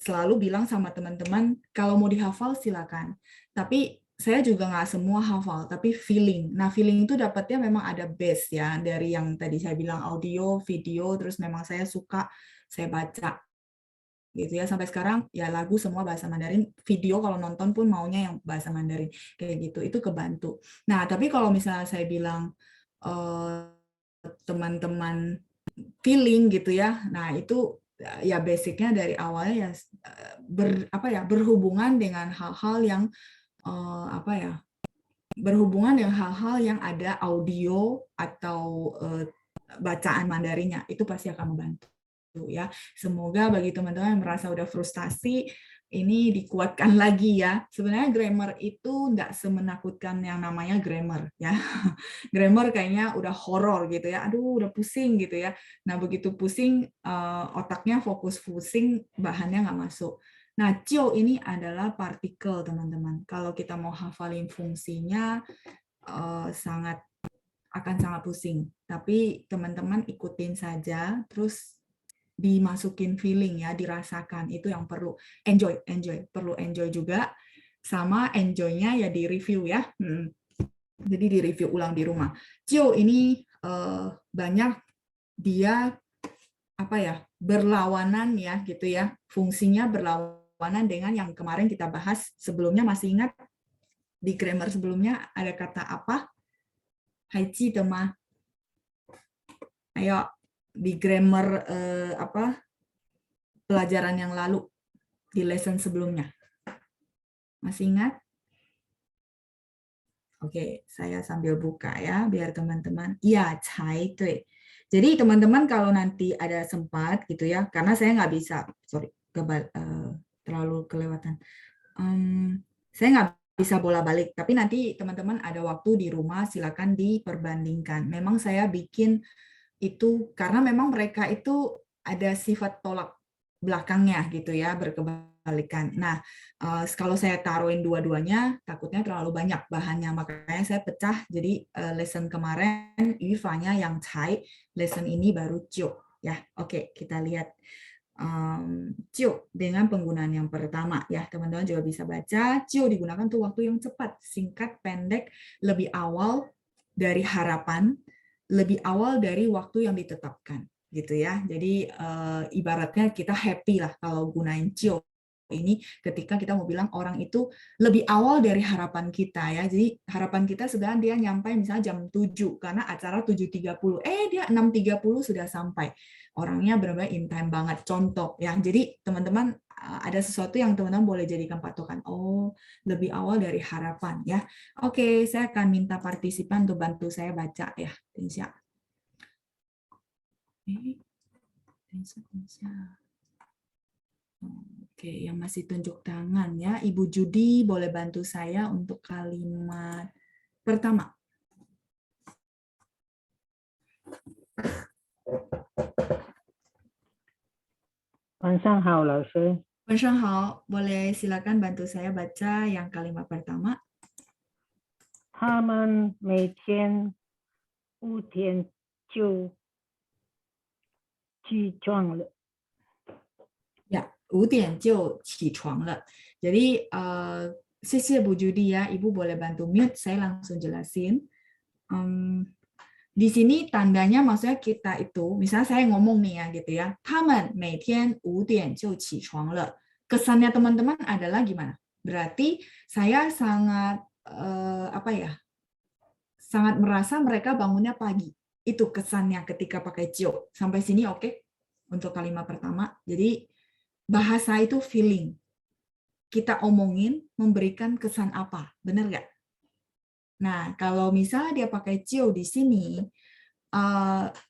selalu bilang sama teman-teman, kalau mau dihafal silakan. Tapi saya juga nggak semua hafal, tapi feeling. Nah, feeling itu dapatnya memang ada base ya, dari yang tadi saya bilang audio, video, terus memang saya suka, saya baca. Gitu ya, sampai sekarang ya lagu semua bahasa Mandarin, video kalau nonton pun maunya yang bahasa Mandarin. Kayak gitu, itu kebantu. Nah, tapi kalau misalnya saya bilang teman-teman feeling gitu ya, nah itu ya basicnya dari awalnya ya berhubungan dengan hal-hal yang berhubungan dengan hal-hal yang ada audio atau bacaan Mandarinnya, itu pasti akan membantu ya. Semoga bagi teman-teman yang merasa udah frustasi ini dikuatkan lagi ya. Sebenarnya grammar itu nggak semenakutkan yang namanya grammar ya. Grammar kayaknya udah horor gitu ya. Aduh, udah pusing gitu ya. Nah, begitu pusing, otaknya fokus pusing, bahannya nggak masuk. Nah, jiu ini adalah partikel, teman-teman. Kalau kita mau hafalin fungsinya, akan sangat pusing. Tapi teman-teman ikutin saja, terus dimasukin feeling ya, dirasakan, itu yang perlu. Enjoy, perlu enjoy juga, sama enjoy-nya ya di review ya. Jadi di review ulang di rumah. Jiu ini banyak dia apa ya, berlawanan ya gitu ya, fungsinya berlawanan dengan yang kemarin kita bahas sebelumnya. Masih ingat di grammar sebelumnya ada kata apa? Haici tema. Ayo di grammar pelajaran yang lalu di lesson sebelumnya. Masih ingat? Oke, saya sambil buka ya biar teman-teman. Iya, cai tui. Jadi teman-teman kalau nanti ada sempat gitu ya, karena saya nggak bisa, terlalu kelewatan. Saya nggak bisa bola-balik, tapi nanti teman-teman ada waktu di rumah, silakan diperbandingkan. Memang saya bikin itu karena memang mereka itu ada sifat tolak belakangnya gitu ya, berkebalikan. Nah, kalau saya taruhin dua-duanya, takutnya terlalu banyak bahannya, makanya saya pecah. Jadi lesson kemarin Yufanya yang cai, lesson ini baru jiu ya. Oke, kita lihat jiu dengan penggunaan yang pertama ya. Teman-teman juga bisa baca, jiu digunakan untuk waktu yang cepat, singkat, pendek, lebih awal dari harapan, lebih awal dari waktu yang ditetapkan gitu ya. Jadi ibaratnya kita happy lah kalau gunain jiu ini ketika kita mau bilang orang itu lebih awal dari harapan kita ya. Jadi harapan kita sebenarnya dia nyampe misalnya jam 7 karena acara 7.30. Dia 6.30 sudah sampai. Orangnya benar-benar in time banget. Contoh ya. Jadi teman-teman ada sesuatu yang teman-teman boleh jadikan patokan. Oh, lebih awal dari harapan ya. Oke, saya akan minta partisipan untuk bantu saya baca ya. Oke, yang masih tunjuk tangan ya. Ibu Judi boleh bantu saya untuk kalimat pertama. Wanshang boleh silakan bantu saya baca yang kalimat pertama. 他们每天5点就起床了。 Ya, 5点就起床了. Jadi, 谢谢 Bu Judi ya. Ibu boleh bantu mute, saya langsung jelasin. Di sini tandanya maksudnya kita itu, misalnya saya ngomong nih ya gitu ya. 他们每天5点就起床了. Kesannya teman-teman adalah gimana? Berarti saya sangat sangat merasa mereka bangunnya pagi. Itu kesannya ketika pakai jiu. Sampai sini oke? Untuk kalimat pertama. Jadi bahasa itu feeling. Kita omongin memberikan kesan apa, benar nggak? Nah, kalau misalnya dia pakai jiu di sini,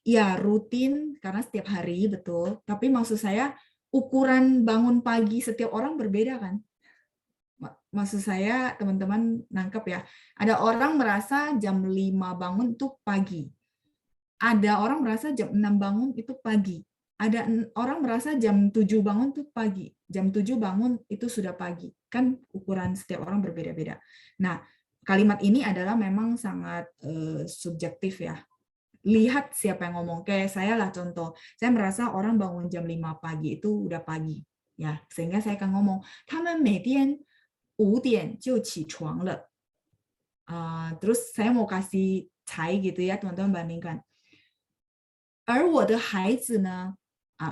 ya rutin karena setiap hari betul. Tapi maksud saya ukuran bangun pagi setiap orang berbeda kan? Maksud saya teman-teman nangkep ya. Ada orang merasa jam 5 bangun itu pagi. Ada orang merasa jam 6 bangun itu pagi. Ada orang merasa jam 7 bangun itu pagi. Jam 7 bangun itu sudah pagi. Kan ukuran setiap orang berbeda-beda. Nah, kalimat ini adalah memang sangat subjektif ya. Lihat siapa yang ngomong. Kayak saya lah contoh. Saya merasa orang bangun jam 5 pagi itu udah pagi. Ya, sehingga saya akan ngomong, 他们每天5点就起床了. Terus saya mau kasih cai gitu ya, teman-teman bandingkan. 而我的孩子呢?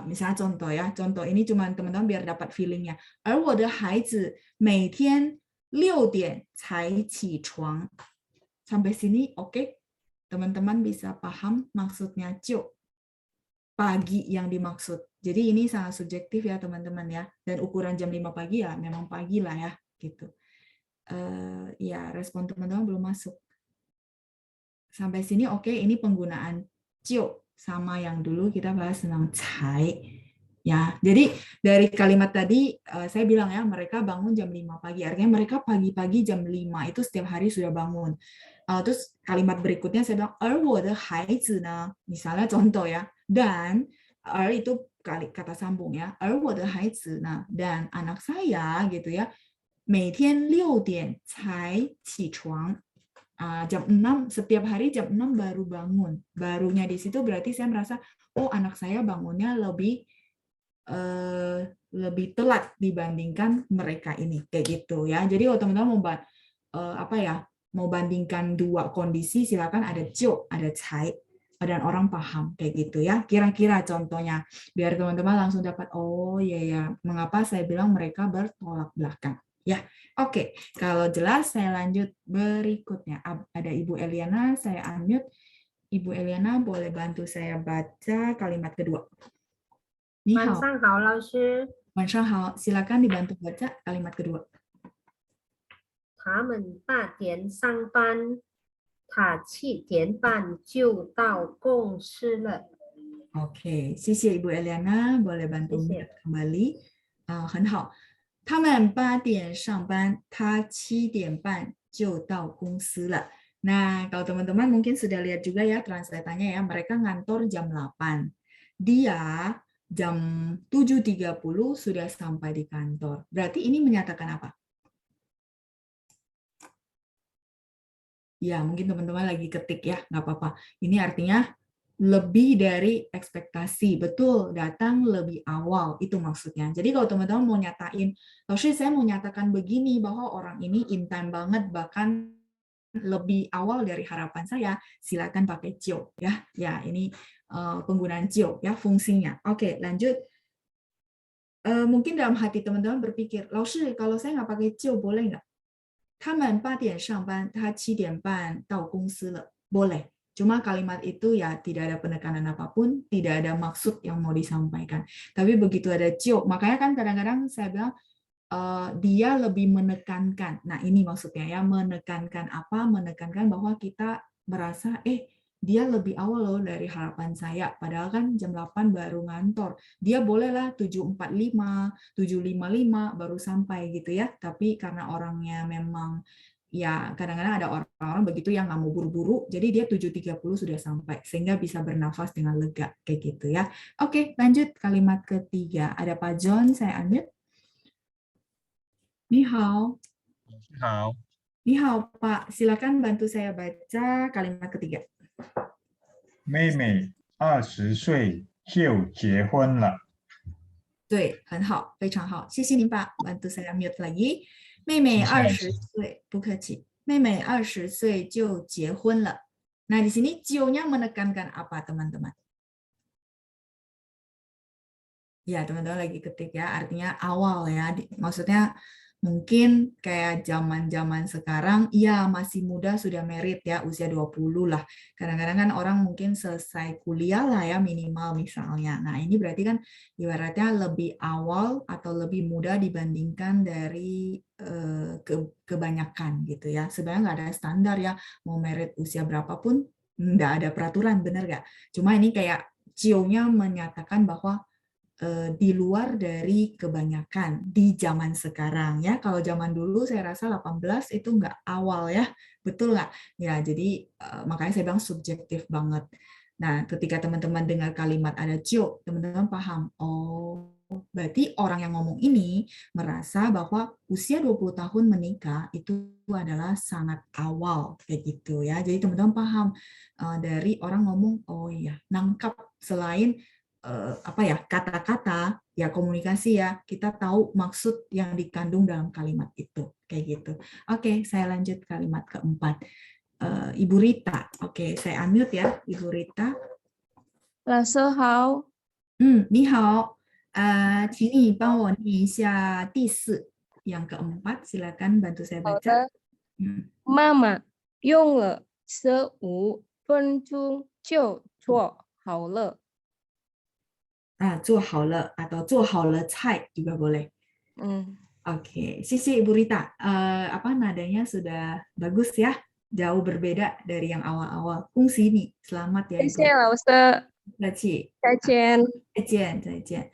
Misalnya contoh ya, contoh ini cuma teman-teman biar dapat feelingnya. 而我的孩子每天6点才起床. Sampai sini oke? Teman-teman bisa paham maksudnya jiu. Pagi yang dimaksud. Jadi ini sangat subjektif ya teman-teman ya. Dan ukuran jam 5 pagi ya memang pagi lah ya. Gitu. Ya respon teman-teman belum masuk. Sampai sini oke, ini penggunaan jiu sama yang dulu kita bahas tentang cai. Ya, jadi dari kalimat tadi saya bilang ya, mereka bangun jam 5 pagi. Artinya mereka pagi-pagi jam 5 itu setiap hari sudah bangun. Terus kalimat berikutnya saya bilang, 而我的孩子呢, misalnya contoh ya, dan itu kata sambung ya, 而我的孩子呢, dan anak saya gitu ya, 每天6点才起床. Jam 6, setiap hari jam 6 baru bangun. Barunya di situ berarti saya merasa, oh anak saya bangunnya lebih telat dibandingkan mereka ini, kayak gitu ya. Jadi kalau teman-teman mau mau bandingkan dua kondisi, silakan ada cio, ada cai, dan orang paham kayak gitu ya. Kira-kira contohnya biar teman-teman langsung dapat, oh iya ya, mengapa saya bilang mereka bertolak belakang. Ya, oke. Kalau jelas saya lanjut berikutnya. Ada Ibu Eliana, saya unmute. Ibu Eliana boleh bantu saya baca kalimat kedua. 你好，晚上好，老师。晚上好，silakan dibantu baca kalimat kedua. 他们8点上班，他7点半就到公司了。 Oke, 谢谢 Ibu Eliana, boleh bantu kembali. 很好，他们8点上班，他7点半就到公司了。 Nah, kalau teman-teman mungkin sudah lihat juga ya translatannya ya, mereka ngantor jam 8. Dia jam 7.30 sudah sampai di kantor. Berarti ini menyatakan apa? Ya, mungkin teman-teman lagi ketik ya, nggak apa-apa. Ini artinya lebih dari ekspektasi. Betul, datang lebih awal. Itu maksudnya. Jadi kalau teman-teman mau nyatain, Lalu saya mau nyatakan begini, bahwa orang ini in time banget, bahkan lebih awal dari harapan saya, silakan pakai cio ya. Ya, ini penggunaan cio ya fungsinya. Oke, lanjut. Mungkin dalam hati teman-teman berpikir, Laoshi, kalau saya nggak pakai cio boleh nggak? 他们8点上班，他7点半到公司了. Boleh. Cuma kalimat itu ya tidak ada penekanan apapun, tidak ada maksud yang mau disampaikan. Tapi begitu ada cio, makanya kan kadang-kadang saya bilang dia lebih menekankan. Nah, ini maksudnya ya, menekankan apa? Menekankan bahwa kita merasa dia lebih awal loh dari harapan saya. Padahal kan jam 8 baru ngantor. Dia bolehlah 7.45, 7.55 baru sampai gitu ya. Tapi karena orangnya memang ya kadang-kadang ada orang-orang begitu yang nggak mau buru-buru, jadi dia 7.30 sudah sampai, sehingga bisa bernafas dengan lega kayak gitu ya. Oke, lanjut kalimat ketiga. Ada Pak John, saya unmute. 你好。好。你好, Pak. Silakan bantu saya baca kalimat ketiga. 妹妹20岁就结婚了。对，很好，非常好，谢谢您吧。Bantu saya mute lagi. 妹妹20岁，不客气。妹妹20岁就结婚了。Nah, di sini cio-nya menekankan apa, teman-teman? Ya, teman-teman lagi ketik ya, artinya awal ya. Maksudnya mungkin kayak zaman-zaman sekarang, ya masih muda sudah merit ya, usia 20 lah. Kadang-kadang kan orang mungkin selesai kuliah lah ya, minimal misalnya. Nah, ini berarti kan ibaratnya lebih awal atau lebih muda dibandingkan dari kebanyakan gitu ya. Sebenarnya nggak ada standar ya, mau merit usia berapapun, nggak ada peraturan, benar nggak? Cuma ini kayak cio-nya menyatakan bahwa di luar dari kebanyakan di zaman sekarang ya. Kalau zaman dulu saya rasa 18 itu nggak awal ya, betul nggak? Ya, jadi makanya saya bilang subjektif banget. Nah, ketika teman-teman dengar kalimat ada cio, teman-teman paham, oh berarti orang yang ngomong ini merasa bahwa usia 20 tahun menikah itu adalah sangat awal kayak gitu ya. Jadi teman-teman paham dari orang ngomong, oh iya, nangkap selain kata-kata ya, komunikasi ya, kita tahu maksud yang dikandung dalam kalimat itu kayak gitu. Oke, saya lanjut kalimat keempat. Ibu Rita. Oke, saya unmute ya, Ibu Rita. 老师好。你好。请你帮我念一下第4 yang keempat, silakan bantu saya baca. 妈妈用了15分钟就做好了。做好了 atau 做好了菜 juga boleh. Oke, 谢谢 Ibu Rita. Nadanya sudah bagus ya, jauh berbeda dari yang awal-awal. Fungsi ini, selamat ya. 谢谢老师。再见。再见，再见。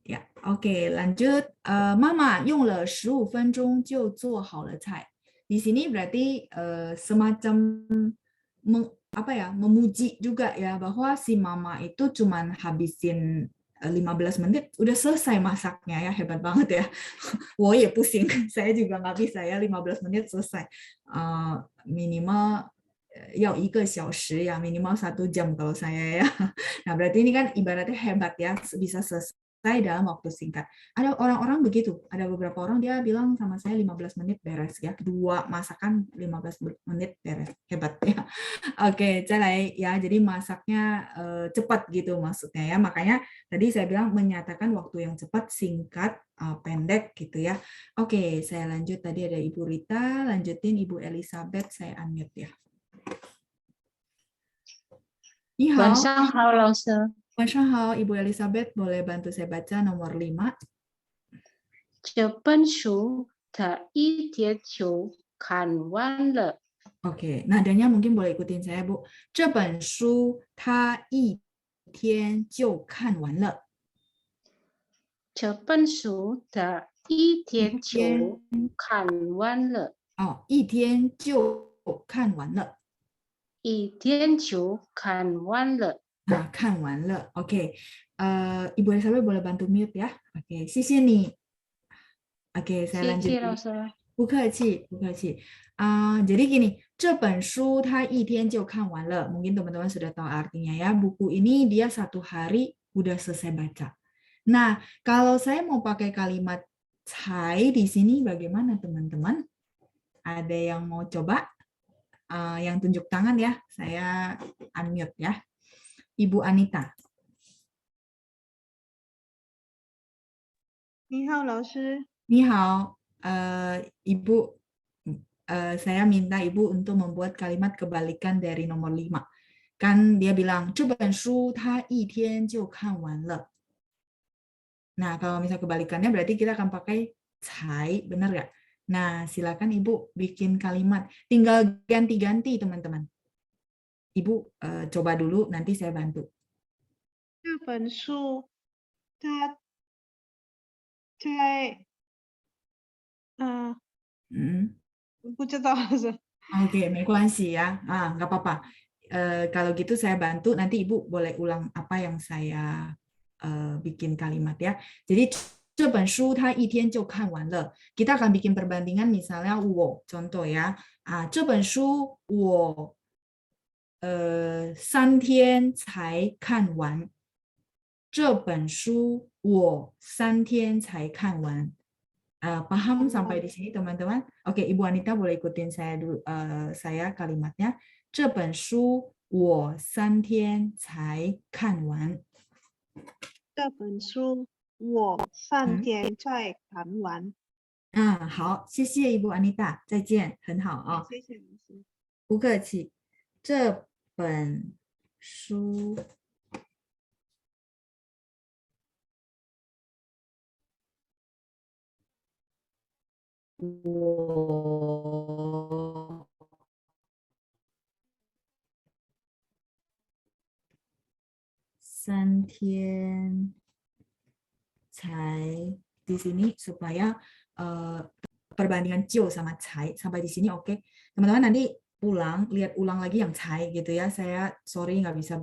Ya, oke, lanjut. Mama 用了15分钟就做好了菜. Di sini berarti semacam memuji juga ya, bahwa si mama itu cuman habisin 15 menit udah selesai masaknya ya, hebat banget ya. 我也不行, saya juga nggak bisa ya 15 menit selesai. Minimal 要1个小时 ya, minimal 1 jam kalau saya ya. Nah, berarti ini kan ibaratnya hebat ya, bisa selesai dalam waktu singkat. Ada orang-orang begitu, ada beberapa orang dia bilang sama saya 15 menit beres ya, 2 masakan 15 menit beres, hebat ya. Oke, ya, jadi masaknya cepat gitu maksudnya ya, makanya tadi saya bilang menyatakan waktu yang cepat, singkat, pendek gitu ya. Oke, saya lanjut, tadi ada Ibu Rita, lanjutin Ibu Elizabeth, saya unmute ya. 你好，晚上好，老师。晚上好, Ibu Elizabeth, boleh bantu saya baca nomor 5? 这本书他一天就看完了。Oke, nadanya mungkin boleh ikutin saya, Bu. 这本书他一天就看完了。这本书他一天就看完了。哦，一天就看完了。一天就看完了。Nah, 看完了. Oke. Ibu Elizabeth boleh bantu mute ya. Oke, 谢谢你. Oke, saya lanjut. 不客气, 不客气. Jadi gini, 这本书它一天就看完了. Mungkin teman-teman sudah tahu artinya ya. Buku ini dia 1 hari udah selesai baca. Nah, kalau saya mau pakai kalimat cai di sini bagaimana teman-teman? Ada yang mau coba? Yang tunjuk tangan ya. Saya unmute ya. Ibu Anita. 你好，老师。你好, Ibu. Saya minta Ibu untuk membuat kalimat kebalikan dari nomor 5. Kan dia bilang, 这本书他一天就看完了. Nah, kalau misal kebalikannya berarti kita akan pakai cai, benar nggak? Nah, silakan Ibu bikin kalimat. Tinggal ganti-ganti, teman-teman. Ibu coba dulu, nanti saya bantu. 这本书它在不知道是 Oke, 没关系ya. Nggak apa-apa. Kalau gitu saya bantu, nanti Ibu boleh ulang apa yang saya bikin kalimat ya. Jadi 这本书它一天就看完了. Kita akan bikin perbandingan misalnya 我 contoh ya. 这本书我3天才看完。这本书我3天才看完。Paham sampai di sini teman-teman? Oke, Ibu Anita boleh ikutin saya dulu, saya kalimatnya. 这本书我3天才看完。这本书我3天才看完。好，谢谢 Ibu Anita， 再见，很好啊。谢谢老师。不客气。这本书我3天才 di sini supaya perbandingan cio sama cai sampai di sini oke. Teman-teman nanti pulang lihat ulang lagi yang cai gitu ya. Saya sorry nggak bisa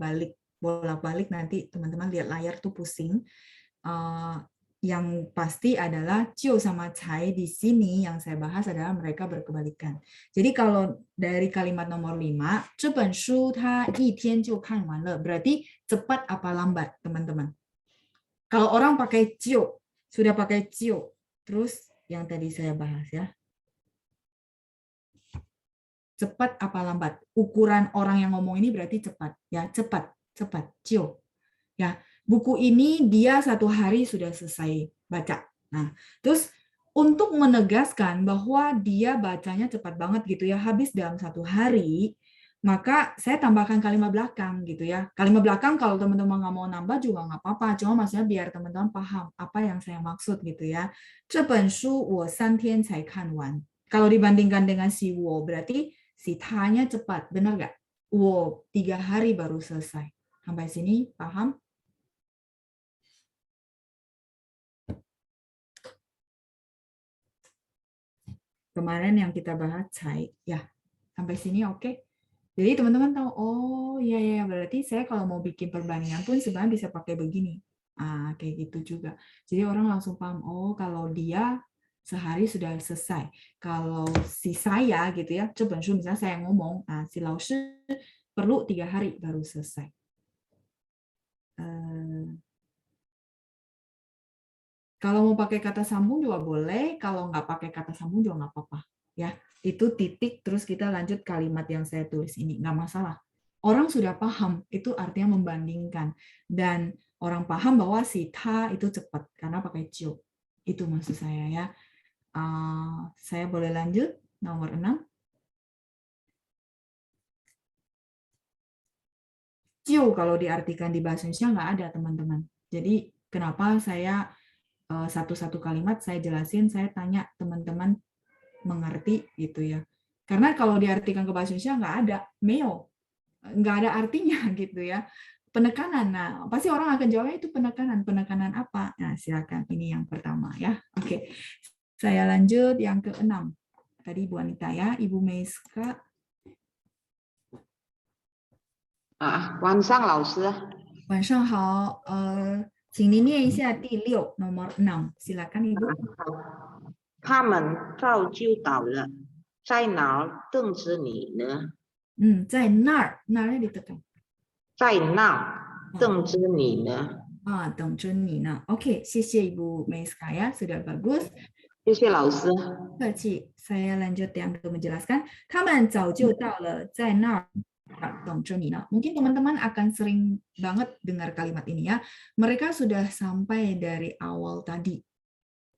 bolak-balik, nanti teman-teman lihat layar tuh pusing. Yang pasti adalah cio sama cai di sini yang saya bahas adalah mereka berkebalikan. Jadi kalau dari kalimat nomor 5, 这本书它一天就看完了, berarti cepat apa lambat, teman-teman? Kalau orang pakai cio, sudah pakai cio, terus yang tadi saya bahas ya. Cepat apa lambat? Ukuran orang yang ngomong ini berarti cepat, ya, cepat, cio. Ya, buku ini dia 1 hari sudah selesai baca. Nah, terus untuk menegaskan bahwa dia bacanya cepat banget gitu ya, habis dalam 1 hari, maka saya tambahkan kalimat belakang gitu ya. Kalimat belakang kalau teman-teman nggak mau nambah juga nggak apa-apa, cuma maksudnya biar teman-teman paham apa yang saya maksud gitu ya. 这本书我3天才看完. Kalau dibandingkan dengan si wo berarti si tanya cepat, benar nggak? Wo 3 hari baru selesai. Sampai sini paham? kemarin yang kita bahas cai. Ya, sampai sini oke. Jadi teman-teman tahu, oh iya ya, berarti saya kalau mau bikin perbandingan pun sebenarnya bisa pakai begini. Kayak gitu juga. Jadi orang langsung paham, oh kalau dia sehari sudah selesai. Kalau si saya gitu ya, 这本书 misalnya saya ngomong, si 老师 perlu 3 hari baru selesai. Kalau mau pakai kata sambung juga boleh, kalau nggak pakai kata sambung juga nggak apa-apa. Ya, itu titik, terus kita lanjut kalimat yang saya tulis ini, nggak masalah. Orang sudah paham, itu artinya membandingkan. Dan orang paham bahwa si ta itu cepat, karena pakai cio. Itu maksud saya ya. Saya boleh lanjut, nomor 6. Cio kalau diartikan di bahasa Indonesia nggak ada, teman-teman. Jadi kenapa saya satu-satu kalimat saya jelasin, saya tanya teman-teman mengerti gitu ya. Karena kalau diartikan ke bahasa Indonesia nggak ada, meo, nggak ada artinya gitu ya. Penekanan, nah pasti orang akan jawabnya itu penekanan apa? Nah silakan, ini yang pertama ya. Oke, saya lanjut yang ke-6. Tadi Bu Anita ya, Ibu Meiska. 晚上老师。晚上好，请您念一下第6 nomor 6, silakan Ibu. 他们早就到了，在哪儿等着你呢？在那儿，nya ditekan. 在那儿等着你呢。等着你呢。Oke, 谢谢Ibu Meiska ya, sudah bagus. 谢谢老师。客气，saya lanjut yang menjelaskan. 他们早就到了，在那儿。Mungkin teman-teman akan sering banget dengar kalimat ini ya. Mereka sudah sampai dari awal tadi.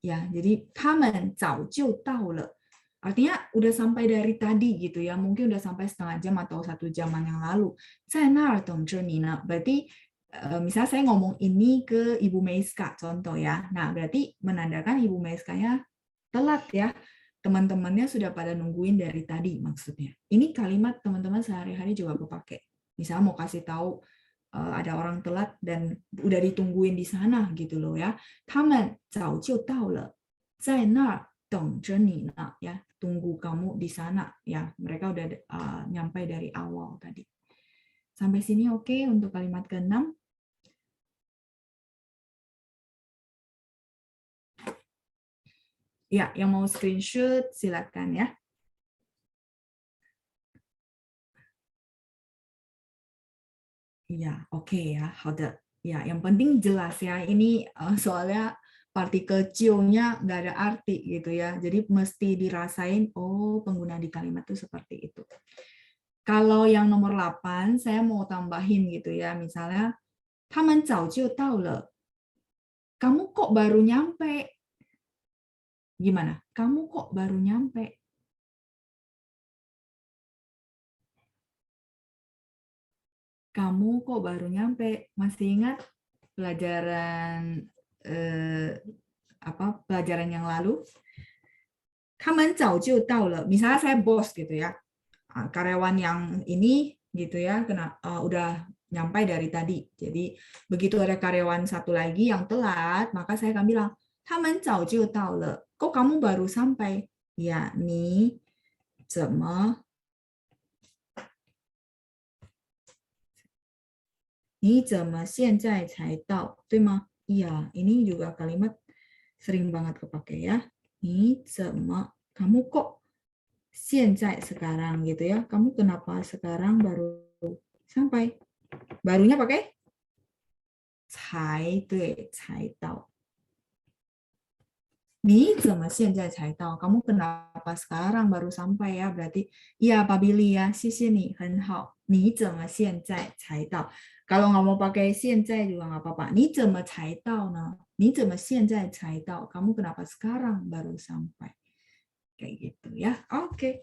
Ya, jadi 他们早就到了. Artinya udah sampai dari tadi gitu ya. Mungkin udah sampai setengah jam atau 1 jaman yang lalu. 在那儿等着你呢. Berarti misalnya saya ngomong ini ke Ibu Meiska contoh ya. Nah, berarti menandakan Ibu Meiskanya telat ya. Teman-temannya sudah pada nungguin dari tadi maksudnya. Ini kalimat teman-teman sehari-hari juga pakai. Misalnya mau kasih tahu ada orang telat dan udah ditungguin di sana gitu loh ya. 他们早就到了，在那儿等着你呢 ya. Tunggu kamu di sana ya. Mereka udah nyampe dari awal tadi. Sampai sini oke untuk kalimat ke-6. Ya, yang mau screenshot silakan ya. Ya, oke ya, 好的. Ya, yang penting jelas ya. Ini soalnya partikel cio-nya nggak ada arti gitu ya. Jadi mesti dirasain, oh pengguna di kalimat itu seperti itu. Kalau yang nomor 8, saya mau tambahin gitu ya. Misalnya, 他们早就到了. Kamu kok baru nyampe? Gimana? Kamu kok baru nyampe? Kamu kok baru nyampe? Masih ingat pelajaran pelajaran yang lalu? 他们早就到了. Misalnya saya bos gitu ya. Karyawan yang ini gitu ya, udah nyampe dari tadi. Jadi begitu ada karyawan satu lagi yang telat, maka saya akan bilang, 他们早就到了. Kok kamu baru sampai? Ya, 你怎么现在才到? 对吗? Iya, ini juga kalimat sering banget kepake ya. 你怎么? Kamu kok 现在 sekarang gitu ya. Kamu kenapa sekarang baru sampai? Barunya pakai 才对,才到. 你怎么现在才到? Kamu kenapa sekarang baru sampai ya? Berarti, iya Pak Billy ya, 谢谢你, 很好. 你怎么现在才到? Kalau nggak mau pakai 现在 juga nggak apa-apa. 你怎么才到呢? 你怎么现在才到? Kamu kenapa sekarang baru sampai? Kayak gitu ya. Oke.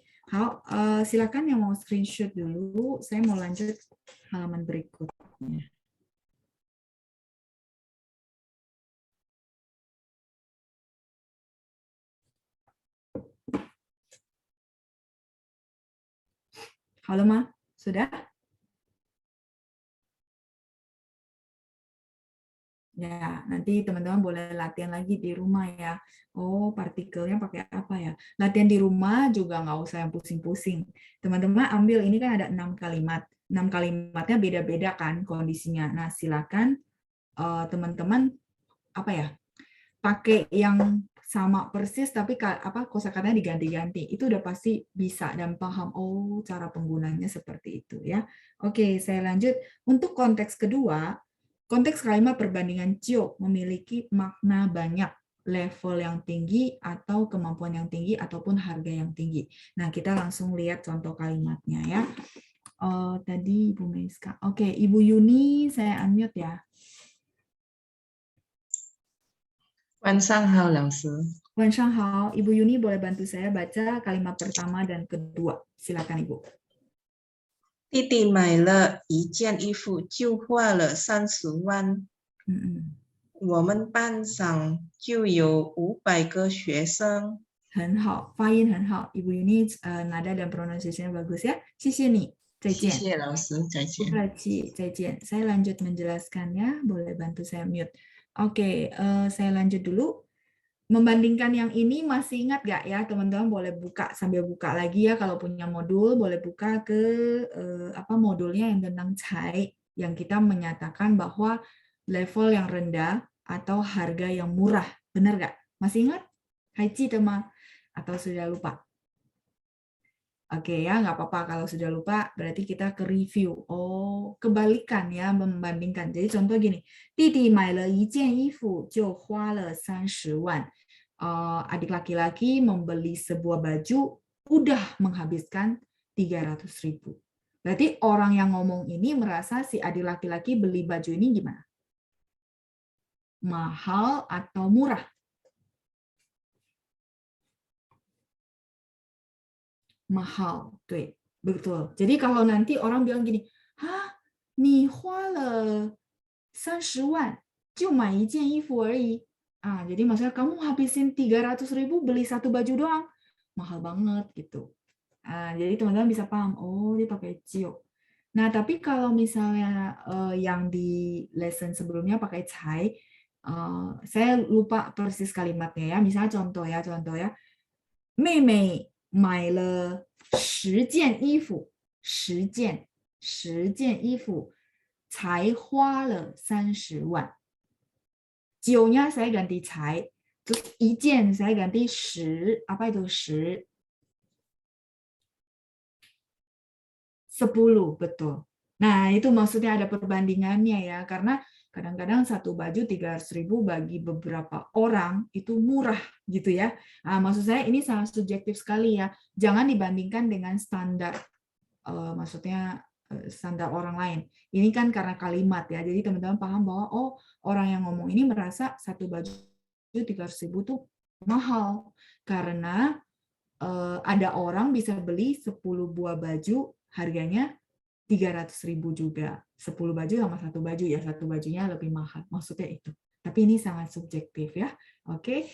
Silakan yang mau screenshot dulu. Saya mau lanjut halaman berikutnya. Halo Ma, sudah? Ya, nanti teman-teman boleh latihan lagi di rumah ya. Oh, partikelnya pakai apa ya? Latihan di rumah juga nggak usah yang pusing-pusing. Teman-teman ambil, ini kan ada 6 kalimat. 6 kalimatnya beda-beda kan kondisinya. Nah, silakan teman-teman apa ya? Pakai yang sama persis tapi kosakatanya diganti-ganti. Itu udah pasti bisa dan paham. Oh, cara penggunanya seperti itu ya. Oke, saya lanjut. Untuk konteks kedua, konteks kalimat perbandingan Cio memiliki makna banyak, level yang tinggi atau kemampuan yang tinggi ataupun harga yang tinggi. Nah, kita langsung lihat contoh kalimatnya ya. Tadi Ibu Meiska. Oke, Ibu Yuni saya unmute ya. 晚上好，老师。 晚上好, Ibu Yuni boleh bantu saya baca kalimat pertama dan kedua. Silakan Ibu. 弟弟买了一件衣服就花了30万。我们班上就有500个学生。很好，发音很好，Ibu Yuni nada dan pronunciation bagus ya. 谢谢你，再见。谢谢老师，再见。不客气，再见。Saya lanjut menjelaskannya, boleh bantu saya mute. Oke, saya lanjut dulu. Membandingkan yang ini masih ingat nggak ya teman-teman? Boleh buka sambil buka lagi ya kalau punya modul, boleh buka ke modulnya yang tentang cai yang kita menyatakan bahwa level yang rendah atau harga yang murah, benar nggak? Masih ingat? Haici teman atau sudah lupa? Oke ya, nggak apa-apa kalau sudah lupa, berarti kita ke review. Oh, kebalikan ya, membandingkan. Jadi contoh gini, Didi 买了一件衣服就花了30万. Adik laki-laki membeli sebuah baju, udah menghabiskan 300.000. Berarti orang yang ngomong ini merasa si adik laki-laki beli baju ini gimana? Mahal atau murah? Mahal, tuh, betul. Jadi kalau nanti orang bilang gini, hah, 你花了30万就买一件衣服而已. Jadi maksudnya kamu habisin 300.000 beli satu baju doang, mahal banget gitu. Jadi teman-teman bisa paham, oh dia pakai cio. Nah tapi kalau misalnya yang di lesson sebelumnya pakai cai, saya lupa persis kalimatnya ya. Misalnya contoh ya, 妹妹 买了10件衣服，10件衣服才花了30万。9-nya saya ganti cai, terus 1件 saya ganti 10, apa itu 10? 10, betul. Nah, itu maksudnya ada perbandingannya ya, karena kadang-kadang satu baju 300.000 bagi beberapa orang itu murah gitu ya. Maksud saya ini sangat subjektif sekali ya. Jangan dibandingkan dengan standar, maksudnya standar orang lain. Ini kan karena kalimat ya. Jadi teman-teman paham bahwa oh orang yang ngomong ini merasa satu baju 300.000 itu mahal karena ada orang bisa beli 10 buah baju harganya 300.000 juga. 10 baju sama satu baju ya, satu bajunya lebih mahal. Maksudnya itu. Tapi ini sangat subjektif ya. Oke,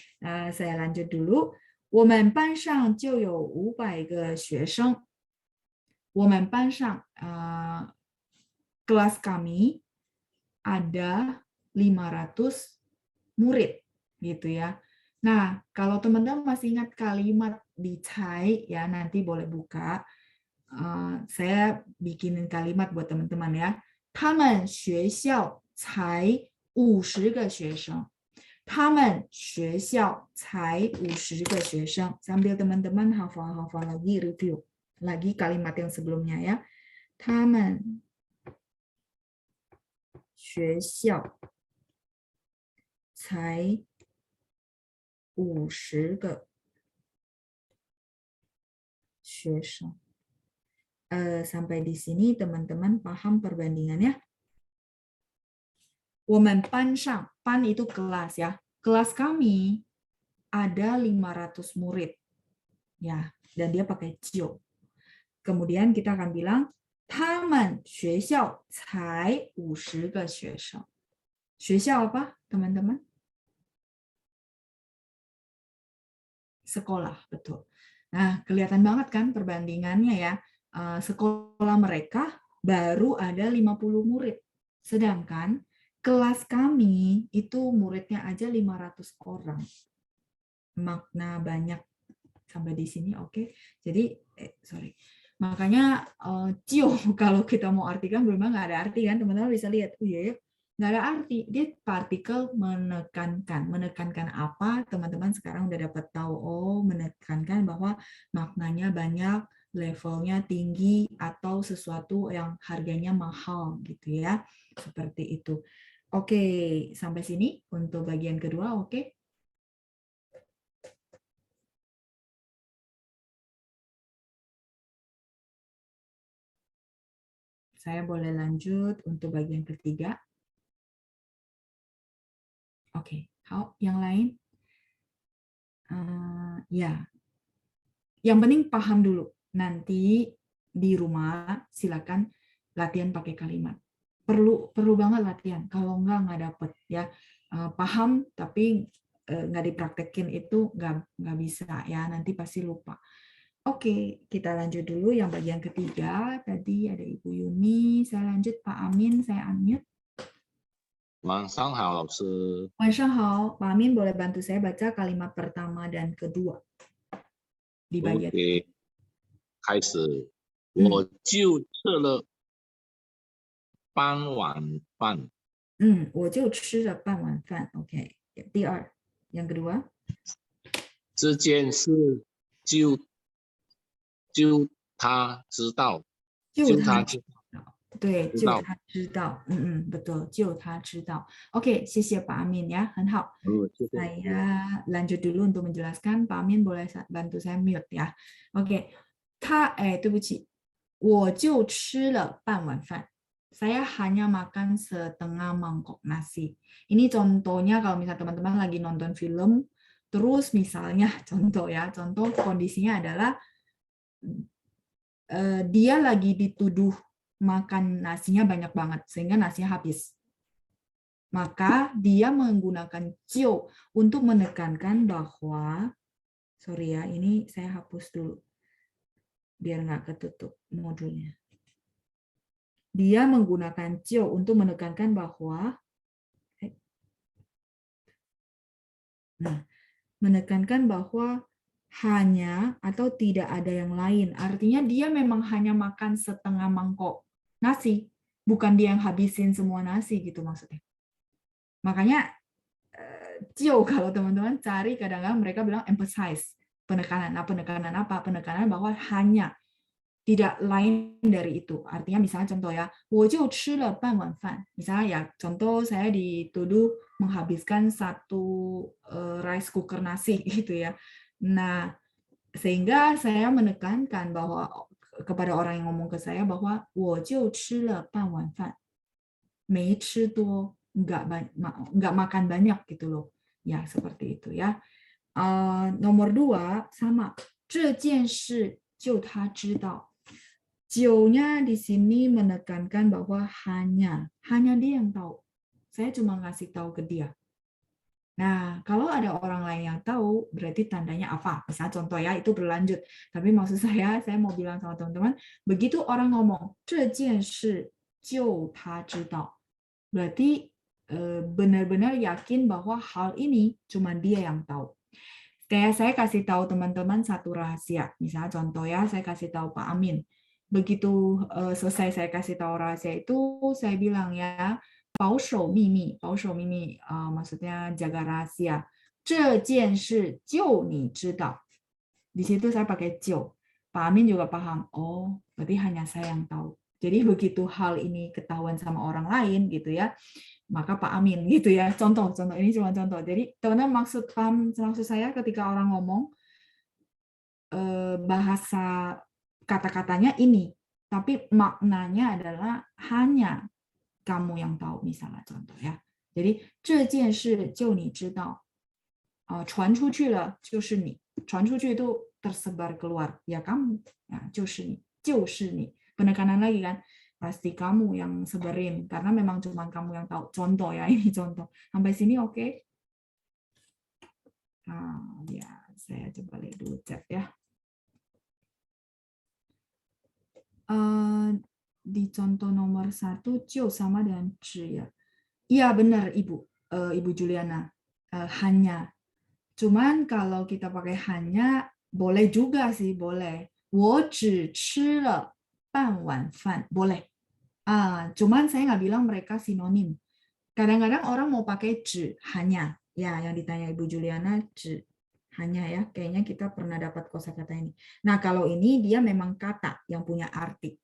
saya lanjut dulu. 我们班上就有500个学生. 我们班上 kelas kami ada 500 murid gitu ya. Nah, kalau teman-teman masih ingat kalimat di cai ya, nanti boleh buka. Saya bikinin kalimat buat teman-teman ya. 他们学校才50个学生. 他们学校才50个学生. Sambil teman-teman hafal-hafal lagi, review lagi kalimat yang sebelumnya ya. 他们学校才50个学生. Sampai di sini teman-teman paham perbandingannya? 我们班上, pan itu kelas ya. Kelas kami ada 500 murid. Ya, dan dia pakai cio. Kemudian kita akan bilang 他们学校才50个学生. 学校 apa, teman-teman? Sekolah, betul. Nah, kelihatan banget kan perbandingannya ya. Sekolah mereka baru ada 50 murid. Sedangkan kelas kami itu muridnya aja 500 orang. Makna banyak sampai di sini, oke. Jadi, makanya cio kalau kita mau artikan memang nggak ada arti kan, teman-teman bisa lihat. Oh iya ya, nggak ada arti. Dia partikel menekankan. Menekankan apa? Teman-teman sekarang udah dapat tahu. Oh, menekankan bahwa maknanya banyak, levelnya tinggi, atau sesuatu yang harganya mahal gitu ya. Seperti itu. Oke, sampai sini untuk bagian kedua, oke? Saya boleh lanjut untuk bagian ketiga. Oke, yang lain? Ya, yang penting paham dulu. Nanti di rumah silakan latihan pakai kalimat. Perlu banget latihan. Kalau nggak dapet ya. Paham tapi nggak dipraktekin itu nggak bisa ya. Nanti pasti lupa. Oke, kita lanjut dulu yang bagian ketiga. Tadi ada Ibu Yuni. Saya lanjut Pak Amin. Saya unmute. 晚上好，老师。晚上好，Pak Amin boleh bantu saya baca kalimat pertama dan kedua di bagian. OK， 开始。我就吃了半碗饭。我就吃了半碗饭。OK， 第二，yang kedua。这件事就他知道，就他知道。 对，就他知道，betul， 就他知道。Oke， 谢谢Pak Amin ya， 很好。Saya lanjut dulu untuk menjelaskan. Pak Amin boleh bantu saya mute ya. Oke， 对不起，我就吃了半碗饭。Saya hanya makan setengah mangkok nasi. Ini contohnya kalau misalnya teman-teman lagi nonton film, terus misalnya contoh kondisinya adalah dia lagi dituduh makan nasinya banyak banget sehingga nasinya habis. Maka dia menggunakan jiu untuk menekankan bahwa, sorry ya, ini saya hapus dulu biar nggak ketutup modulnya. Dia menggunakan jiu untuk menekankan bahwa hanya atau tidak ada yang lain. Artinya dia memang hanya makan setengah mangkok nasi, bukan dia yang habisin semua nasi gitu maksudnya. Makanya jiu kalau teman-teman cari kadang-kadang mereka bilang emphasize, penekanan apa? Penekanan bahwa hanya, tidak lain dari itu. Artinya misalnya contoh ya, 我就吃了半碗饭. Misalnya ya, contoh saya dituduh menghabiskan satu rice cooker nasi gitu ya. Nah, sehingga saya menekankan bahwa kepada orang yang ngomong ke saya bahwa 我就吃了半碗饭. 没吃多, enggak makan banyak gitu loh. Ya, seperti itu ya. Nomor 2 sama. 这件事就他知道. Jiu-nya di sini menekankan bahwa hanya dia yang tahu. Saya cuma ngasih tahu ke dia. Nah, kalau ada orang lain yang tahu, berarti tandanya apa? Misalnya contoh ya, itu berlanjut. Tapi maksud saya mau bilang sama teman-teman, begitu orang ngomong, 这件事就他知道. Berarti benar-benar yakin bahwa hal ini cuma dia yang tahu. Kayak saya kasih tahu teman-teman satu rahasia. Misalnya contoh ya, saya kasih tahu Pak Amin. Begitu selesai saya kasih tahu rahasia itu, saya bilang ya, 保守秘密 maksudnya jaga rahasia. 这件事就你知道. Di situ saya pakai 就. Pak Amin juga paham. Oh, berarti hanya saya yang tahu. Jadi begitu hal ini ketahuan sama orang lain gitu ya, maka Pak Amin gitu ya. Contoh ini cuma contoh. Jadi teman-teman maksud saya ketika orang ngomong bahasa kata-katanya ini, tapi maknanya adalah hanya kamu yang tahu, misalnya contoh ya. Jadi 这件事就你知道. 传出去了就是你. 传出去itu tersebar keluar, ya kamu. Ya, 就是你. Penekanan lagi kan, pasti kamu yang sebarin karena memang cuma kamu yang tahu. Contoh ya, ini contoh. Sampai sini oke? Ya, saya coba lihat dulu chat ya. Di contoh nomor 1, jiu sama dengan zhi ya. Iya benar Ibu, Ibu Juliana, hanya. Cuman kalau kita pakai hanya, boleh juga sih, boleh. 我只吃了半碗饭, boleh. Cuman saya nggak bilang mereka sinonim. Kadang-kadang orang mau pakai 只, hanya. Ya, yang ditanya Ibu Juliana, 只, hanya ya. Kayaknya kita pernah dapat kosakata ini. Nah, kalau ini dia memang kata yang punya arti.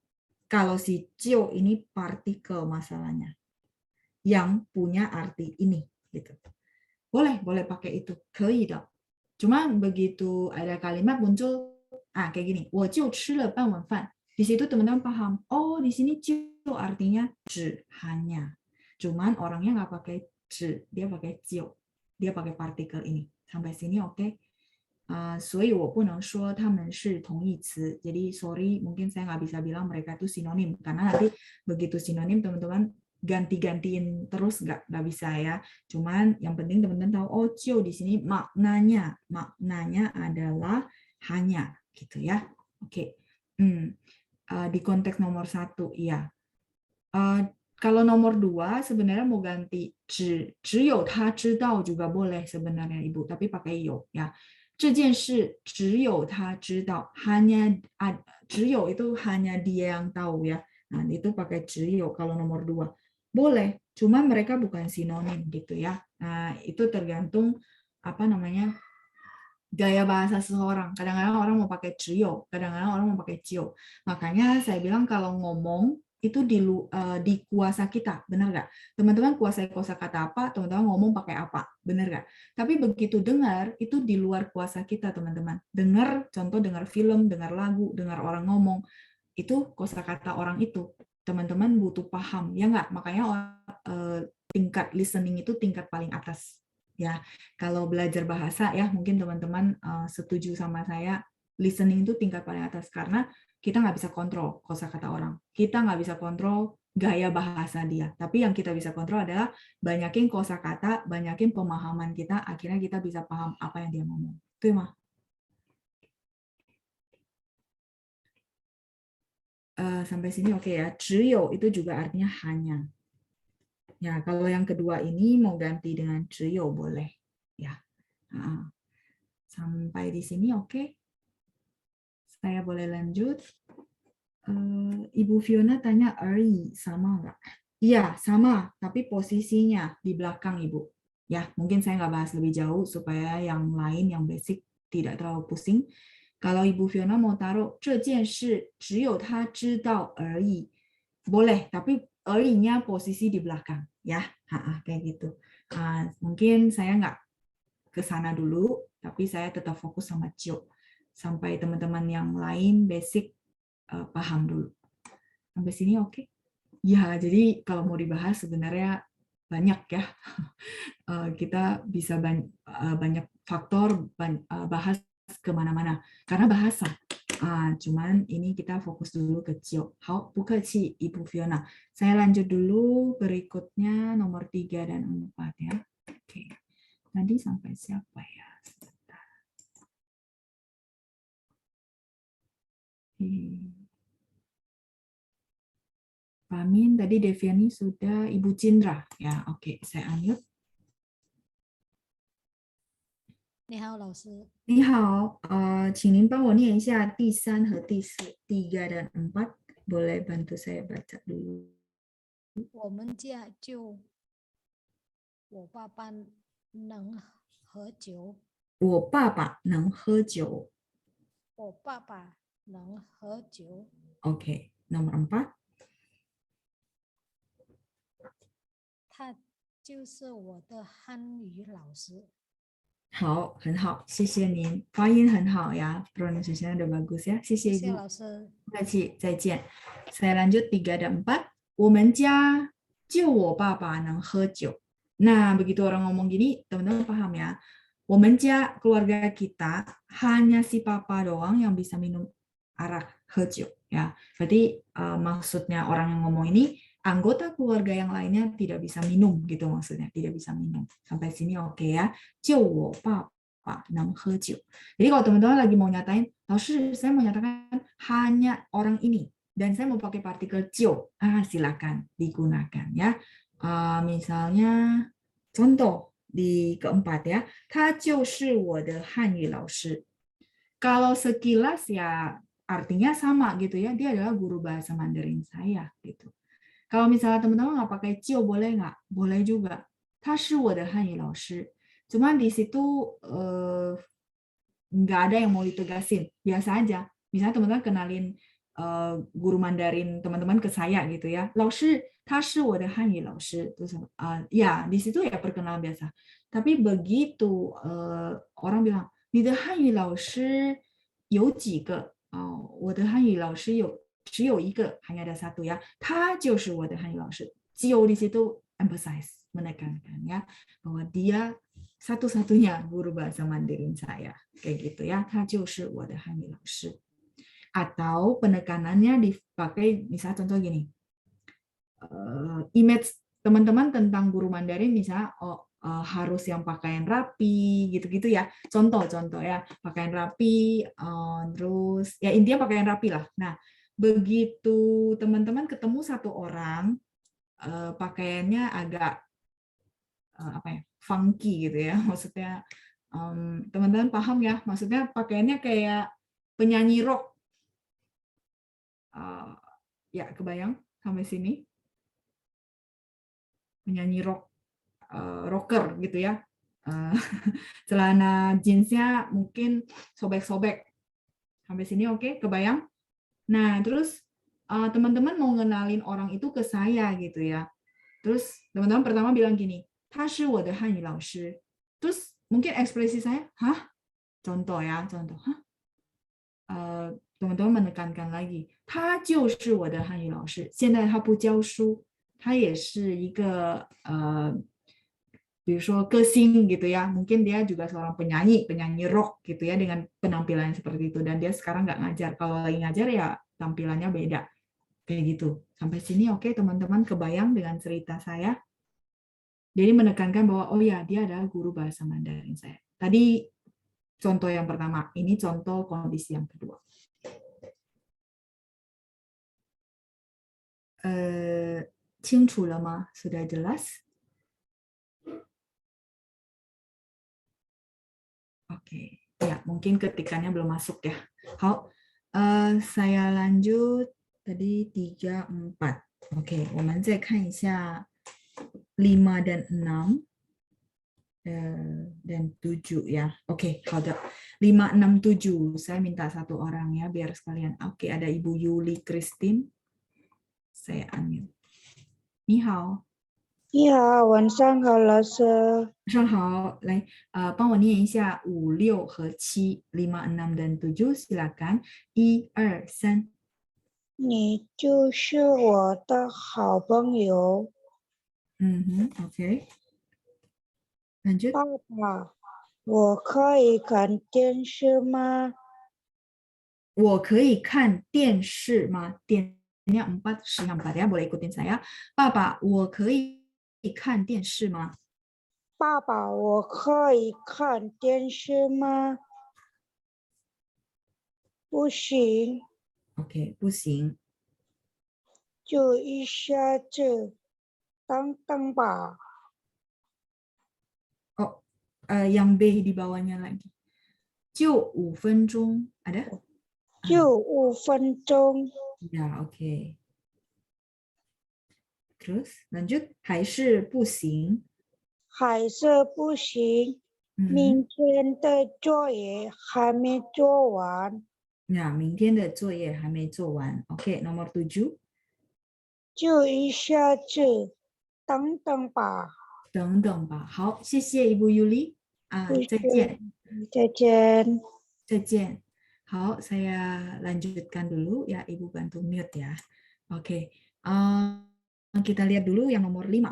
Kalau si 就 ini partikel masalahnya. Yang punya arti ini. Gitu. Boleh pakai itu. 可以的. Cuma begitu ada kalimat muncul, kayak gini. 我就吃了半碗饭. Di situ teman-teman paham. Oh, di sini 就 artinya 只, hanya. Cuman orangnya nggak pakai 只, dia pakai 就. Dia pakai partikel ini. Sampai sini oke? 所以我不能说他们是同义词. Jadi sorry, mungkin saya nggak bisa bilang mereka itu sinonim. Karena nanti begitu sinonim teman-teman ganti-gantiin terus nggak bisa ya. Cuman yang penting teman-teman tahu, oh 就 di sini maknanya adalah hanya gitu ya. Oke. Di konteks nomor 1 iya. Kalau nomor 2 sebenarnya mau ganti 只有他知道 juga boleh sebenarnya Ibu, tapi pakai 有 ya. 这件事只有他知道, hanya 只有 itu hanya dia yang tahu ya. Nah, itu pakai 只有 kalau nomor 2. Boleh, cuma mereka bukan sinonim gitu ya. Nah, itu tergantung gaya bahasa seseorang. Kadang-kadang orang mau pakai 只有, kadang-kadang orang mau pakai 就. Makanya saya bilang kalau ngomong itu di kuasa kita, benar nggak? Teman-teman kuasai kosakata apa, teman-teman ngomong pakai apa, benar nggak? Tapi begitu dengar, itu di luar kuasa kita, teman-teman. Dengar, contoh dengar film, dengar lagu, dengar orang ngomong, itu kosakata orang itu. Teman-teman butuh paham, ya nggak? Makanya tingkat listening itu tingkat paling atas. Ya, kalau belajar bahasa ya mungkin teman-teman setuju sama saya, listening itu tingkat paling atas karena kita nggak bisa kontrol kosakata orang, kita nggak bisa kontrol gaya bahasa dia. Tapi yang kita bisa kontrol adalah banyakin kosakata, banyakin pemahaman kita, akhirnya kita bisa paham apa yang dia ngomong. Itu mah. Sampai sini oke ya. 只有 itu juga artinya hanya. Ya, kalau yang kedua ini mau ganti dengan 只有 boleh. Ya. Sampai di sini oke. Saya boleh lanjut. Ibu Fiona tanya 而已 sama nggak? Iya, sama, tapi posisinya di belakang Ibu. Ya, mungkin saya nggak bahas lebih jauh supaya yang lain yang basic tidak terlalu pusing. Kalau Ibu Fiona mau taruh 这件事只有他知道而已, boleh, tapi 而已-nya posisi di belakang, ya, kayak gitu. Mungkin saya nggak ke sana dulu, tapi saya tetap fokus sama 就. Sampai teman-teman yang lain basic paham dulu. Sampai sini oke? Ya, jadi kalau mau dibahas sebenarnya banyak ya. Kita bisa banyak faktor bahas kemana-mana. Karena bahasa. Cuman ini kita fokus dulu ke 就. Hao, bukaci Ibu Fiona. Saya lanjut dulu berikutnya nomor 3 dan 4 ya. Oke. Tadi sampai siapa ya? Pak Amin, tadi Deviani sudah, Ibu Cindra. Ya, oke, saya unmute. 你好，老师。你好，请您帮我念一下第3和第4, 3 dan 4. Boleh bantu saya baca dulu. 我们家就我爸爸能喝酒。我爸爸能喝酒。我爸爸能喝酒。Oke, nomor 4. 他就是我的汉语老师。好，很好，谢谢您，发音很好ya, pronunciation udah bagus ya, 谢谢 谢谢 Ibu. 老师。不客气，再见。Saya lanjut 3 dan 4. 我们家就我爸爸能喝酒. Nah, begitu orang ngomong gini, teman-teman paham ya. 我们家 keluarga kita hanya si papa doang yang bisa minum arak, 喝酒 ya. Berarti maksudnya orang yang ngomong ini anggota keluarga yang lainnya tidak bisa minum gitu maksudnya, tidak bisa minum. Sampai sini oke ya. 就我爸爸能喝酒. Jadi kalau teman-teman lagi mau nyatain, saya mau nyatakan hanya orang ini dan saya mau pakai partikel 就, silakan digunakan ya. Misalnya contoh di keempat ya, 他就是我的汉语老师. Kalau sekilas ya artinya sama gitu ya, dia adalah guru bahasa Mandarin saya gitu. Kalau misalnya teman-teman nggak pakai 就 boleh nggak? Boleh juga. 他是我的汉语老师. Cuman di situ nggak ada yang mau ditegasin, biasa aja. Misalnya teman-teman kenalin guru Mandarin teman-teman ke saya gitu ya. 老师他是我的汉语老师. Terus ya di situ ya perkenalan biasa. Tapi begitu orang bilang 你的汉语老师有几个？我的汉语老师只有一个 hanya ada satu ya. 他就是我的汉语老师. 只有 di situ emphasize, menekankan ya bahwa dia satu-satunya guru bahasa Mandarin saya. Kayak gitu ya. 他就是我的汉语老师. Atau penekanannya dipakai misalnya contoh gini. Image teman-teman tentang guru Mandarin misalnya harus yang pakaian rapi gitu-gitu ya. Contoh ya, pakaian rapi terus ya intinya pakaian rapi lah. Nah, begitu teman-teman ketemu satu orang pakaiannya agak funky gitu ya. Maksudnya teman-teman paham ya? Maksudnya pakaiannya kayak penyanyi rock. Ya, kebayang sampai sini? Penyanyi rock, rocker gitu ya. Celana jeansnya mungkin sobek-sobek. Sampai sini oke? Kebayang? Nah, terus teman-teman mau ngenalin orang itu ke saya gitu ya. Terus teman-teman pertama bilang gini, 他是我的汉语老师. Terus mungkin ekspresi saya, hah? Contoh ya, contoh. Hah? Teman-teman menekankan lagi, 他就是我的汉语老师. 现在他不教书，他也是一个比如说歌星gitu ya, mungkin dia juga seorang penyanyi rock gitu ya dengan penampilan seperti itu, dan dia sekarang nggak ngajar. Kalau lagi ngajar ya tampilannya beda kayak gitu. Sampai sini oke teman-teman, kebayang dengan cerita saya? Jadi menekankan bahwa oh ya dia adalah guru bahasa Mandarin saya. Tadi contoh yang pertama, ini contoh kondisi yang kedua. Sudah jelas? Oke, ya mungkin ketikannya belum masuk ya. Saya lanjut tadi 3, 4. Oke, 我们再看一下5 dan 6 dan 7 ya. Oke, 好的. 5, 6, 7. Saya minta satu orang ya biar sekalian. Oke, ada Ibu Yuli Christine. Saya unmute. 你好。你好，晚上好，老师。晚上好，来，帮我念一下5、6和7，5, 6 dan 7 silakan. 1, 2, 3。你就是我的好朋友。OK。lanjut。爸爸，我可以看电视吗？我可以看电视吗？点nya 4, 4 ya, boleh ikutin saya. 爸爸，我可以看电视吗？爸爸，我可以看电视吗？不行。OK， 不行。就一下子，等等吧。Oh, yang B di bawahnya lagi. 就5分钟 ada？ 就5分钟。Ya, OK. Terus lanjut, 还是不行。还是不行。明天的作业还没做完。Nah, 明天的作业还没做完。OK, nomor 7。就一下子，等等吧。等等吧。好，谢谢 Ibu Yuli。再见。再见。再见。好, saya lanjutkan dulu ya, Ibu bantu mute ya. Oke, kita lihat dulu yang nomor 5.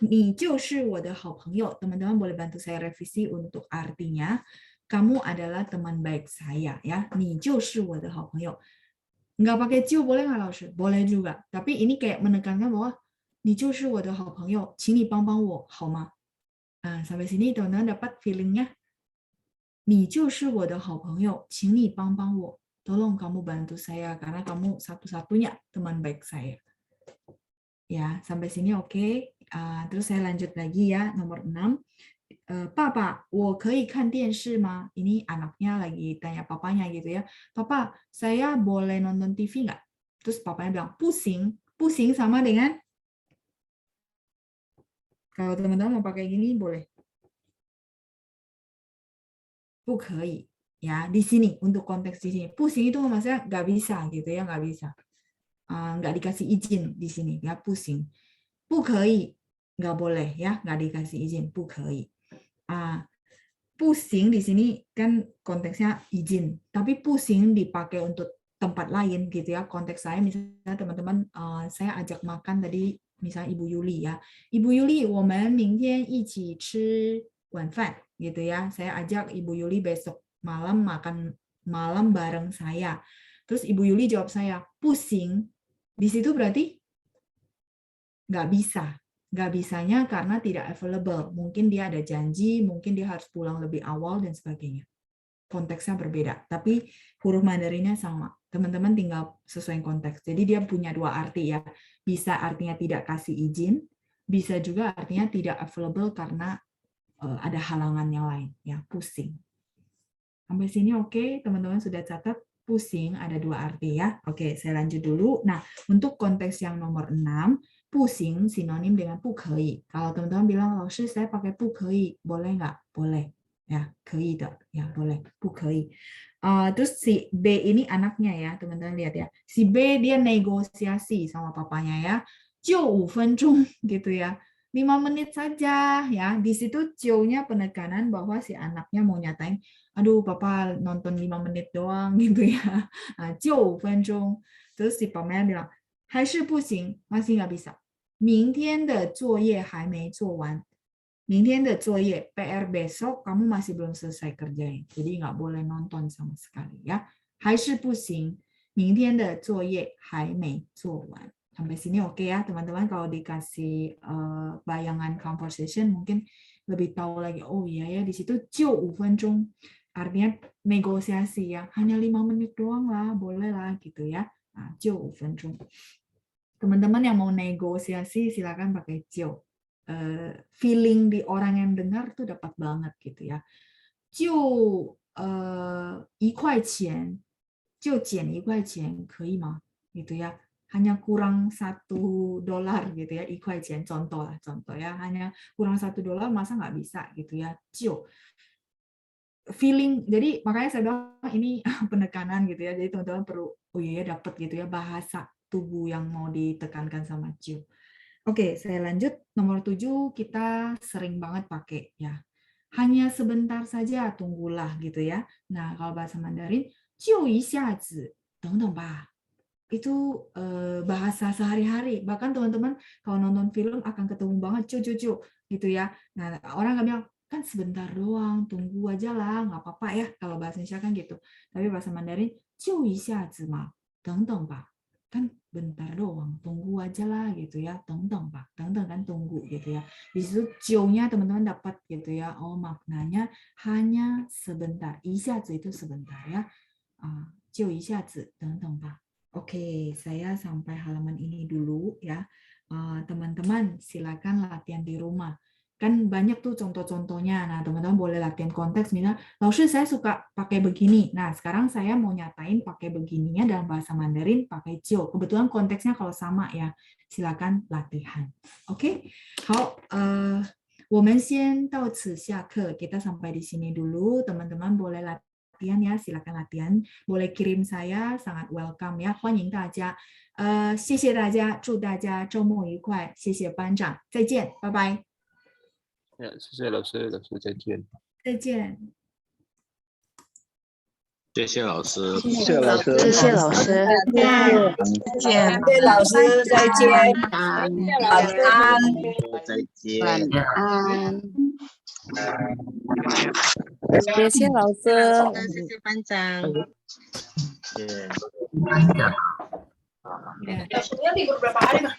你就是我的好朋友. Teman-teman boleh bantu saya revisi untuk artinya. Kamu adalah teman baik saya ya. 你就是我的好朋友. Nggak pakai 就 boleh nggak, Laoshi? Boleh juga. Tapi ini kayak menekankan bahwa 你就是我的好朋友, 请你帮帮我好吗? Sampai sini teman-teman dapat feelingnya. 你就是我的好朋友，请你帮帮我。Tolong kamu bantu saya karena kamu satu-satunya teman baik saya. Ya, sampai sini oke. Terus saya lanjut lagi ya, nomor 6. Papa, 我可以看电视吗? Ini anaknya lagi tanya papanya gitu ya. Papa, saya boleh nonton TV nggak? Terus papanya bilang, 不行. 不行 sama dengan, kalau teman-teman mau pakai gini boleh. 不可以. Ya, di sini, untuk konteks di sini. 不行 itu maksudnya nggak bisa gitu ya, nggak bisa. Nggak dikasih izin di sini ya, 不行. 不可以, nggak boleh ya, nggak dikasih izin, 不可以. 不行 di sini kan konteksnya izin, tapi 不行 dipakai untuk tempat lain gitu ya. Konteks saya misalnya teman-teman, saya ajak makan tadi misalnya Ibu Yuli ya. Ibu Yuli, 我们明天一起吃晚饭 gitu ya. Saya ajak Ibu Yuli besok malam makan malam bareng saya. Terus Ibu Yuli jawab saya, 不行. Di situ berarti nggak bisa. Nggak bisanya karena tidak available. Mungkin dia ada janji, mungkin dia harus pulang lebih awal, dan sebagainya. Konteksnya berbeda, tapi huruf Mandarinnya sama. Teman-teman tinggal sesuai konteks. Jadi dia punya dua arti ya. Bisa artinya tidak kasih izin, bisa juga artinya tidak available karena ada halangan yang lain. Ya, pusing. Sampai sini oke, teman-teman sudah catat? Pusing ada dua arti ya. Oke, saya lanjut dulu. Nah, untuk konteks yang nomor 6, pusing sinonim dengan 不可以. Kalau teman-teman bilang, 老师 saya pakai 不可以, boleh nggak? Boleh. Ya, 可以的. Ya, boleh. 不可以. Terus si B ini anaknya ya, teman-teman lihat ya. Si B dia negosiasi sama papanya ya. 就5分钟 gitu ya. 5 menit saja ya. Di situ 9-nya penekanan bahwa si anaknya mau nyatain, aduh papa nonton 5 menit doang gitu ya. 就5分钟. Terus si papanya bilang, 还是不行, masih nggak bisa. 明天的作业还没做完. 明天的作业 PR besok kamu masih belum selesai kerjain. Jadi nggak boleh nonton sama sekali ya. 还是不行. 明天的作业还没做完. Sampai sini oke ya teman-teman. Kalau dikasih bayangan conversation mungkin lebih tahu lagi. Oh iya ya, di situ 就5分钟 artinya negosiasi ya. Hanya 5 menit doang lah, boleh lah gitu ya. 就5分钟. Teman-teman yang mau negosiasi silakan pakai 就. Feeling di orang yang dengar tuh dapat banget gitu ya. 就1块钱, 就减1块钱可以吗? Gitu ya. Hanya kurang $1 gitu ya, 1块钱 contoh ya, hanya kurang $1 masa nggak bisa gitu ya. 就 feeling, jadi makanya saya bilang ini penekanan gitu ya, jadi teman-teman perlu oh iya dapat gitu ya bahasa tubuh yang mau ditekankan sama 就. Oke, saya lanjut nomor 7, kita sering banget pakai ya. Hanya sebentar saja, tunggulah gitu ya. Nah, kalau bahasa Mandarin 就一下子等等吧. Itu bahasa sehari-hari. Bahkan teman-teman kalau nonton film akan ketemu banget 就gitu ya. Nah, orang nggak bilang, kan sebentar doang, tunggu aja lah, nggak apa-apa ya. Kalau bahasa Indonesia kan gitu. Tapi bahasa Mandarin 就一下子嘛，等等吧. Kan bentar doang, tunggu aja lah gitu ya. 等等吧, 等等 kan tunggu gitu ya. Di situ 9-nya teman-teman dapat gitu ya. Oh, maknanya hanya sebentar. 一下子 itu sebentar ya. 就一下子等等吧. Oke, saya sampai halaman ini dulu ya. Teman-teman silakan latihan di rumah. Kan banyak tuh contoh-contohnya. Nah, teman-teman boleh latihan konteks. Misalnya, 老师 saya suka pakai begini. Nah, sekarang saya mau nyatain pakai begininya dalam bahasa Mandarin pakai 就. Kebetulan konteksnya kalau sama ya. Silakan latihan. Oke, 好，我们先到此下课. Kita sampai di sini dulu. Teman-teman boleh latihan ya, silakan latihan. Boleh kirim saya, sangat welcome ya. 欢迎大家. 谢谢大家，祝大家周末愉快。谢谢班长，再见，拜拜。谢谢老师，老师再见。再见。谢谢老师，谢谢老师，谢谢老师，再见，谢谢老师，再见，晚安，再见，晚安。谢谢老师，谢谢班长。谢谢。Ya. Libur berapa hari, Mas?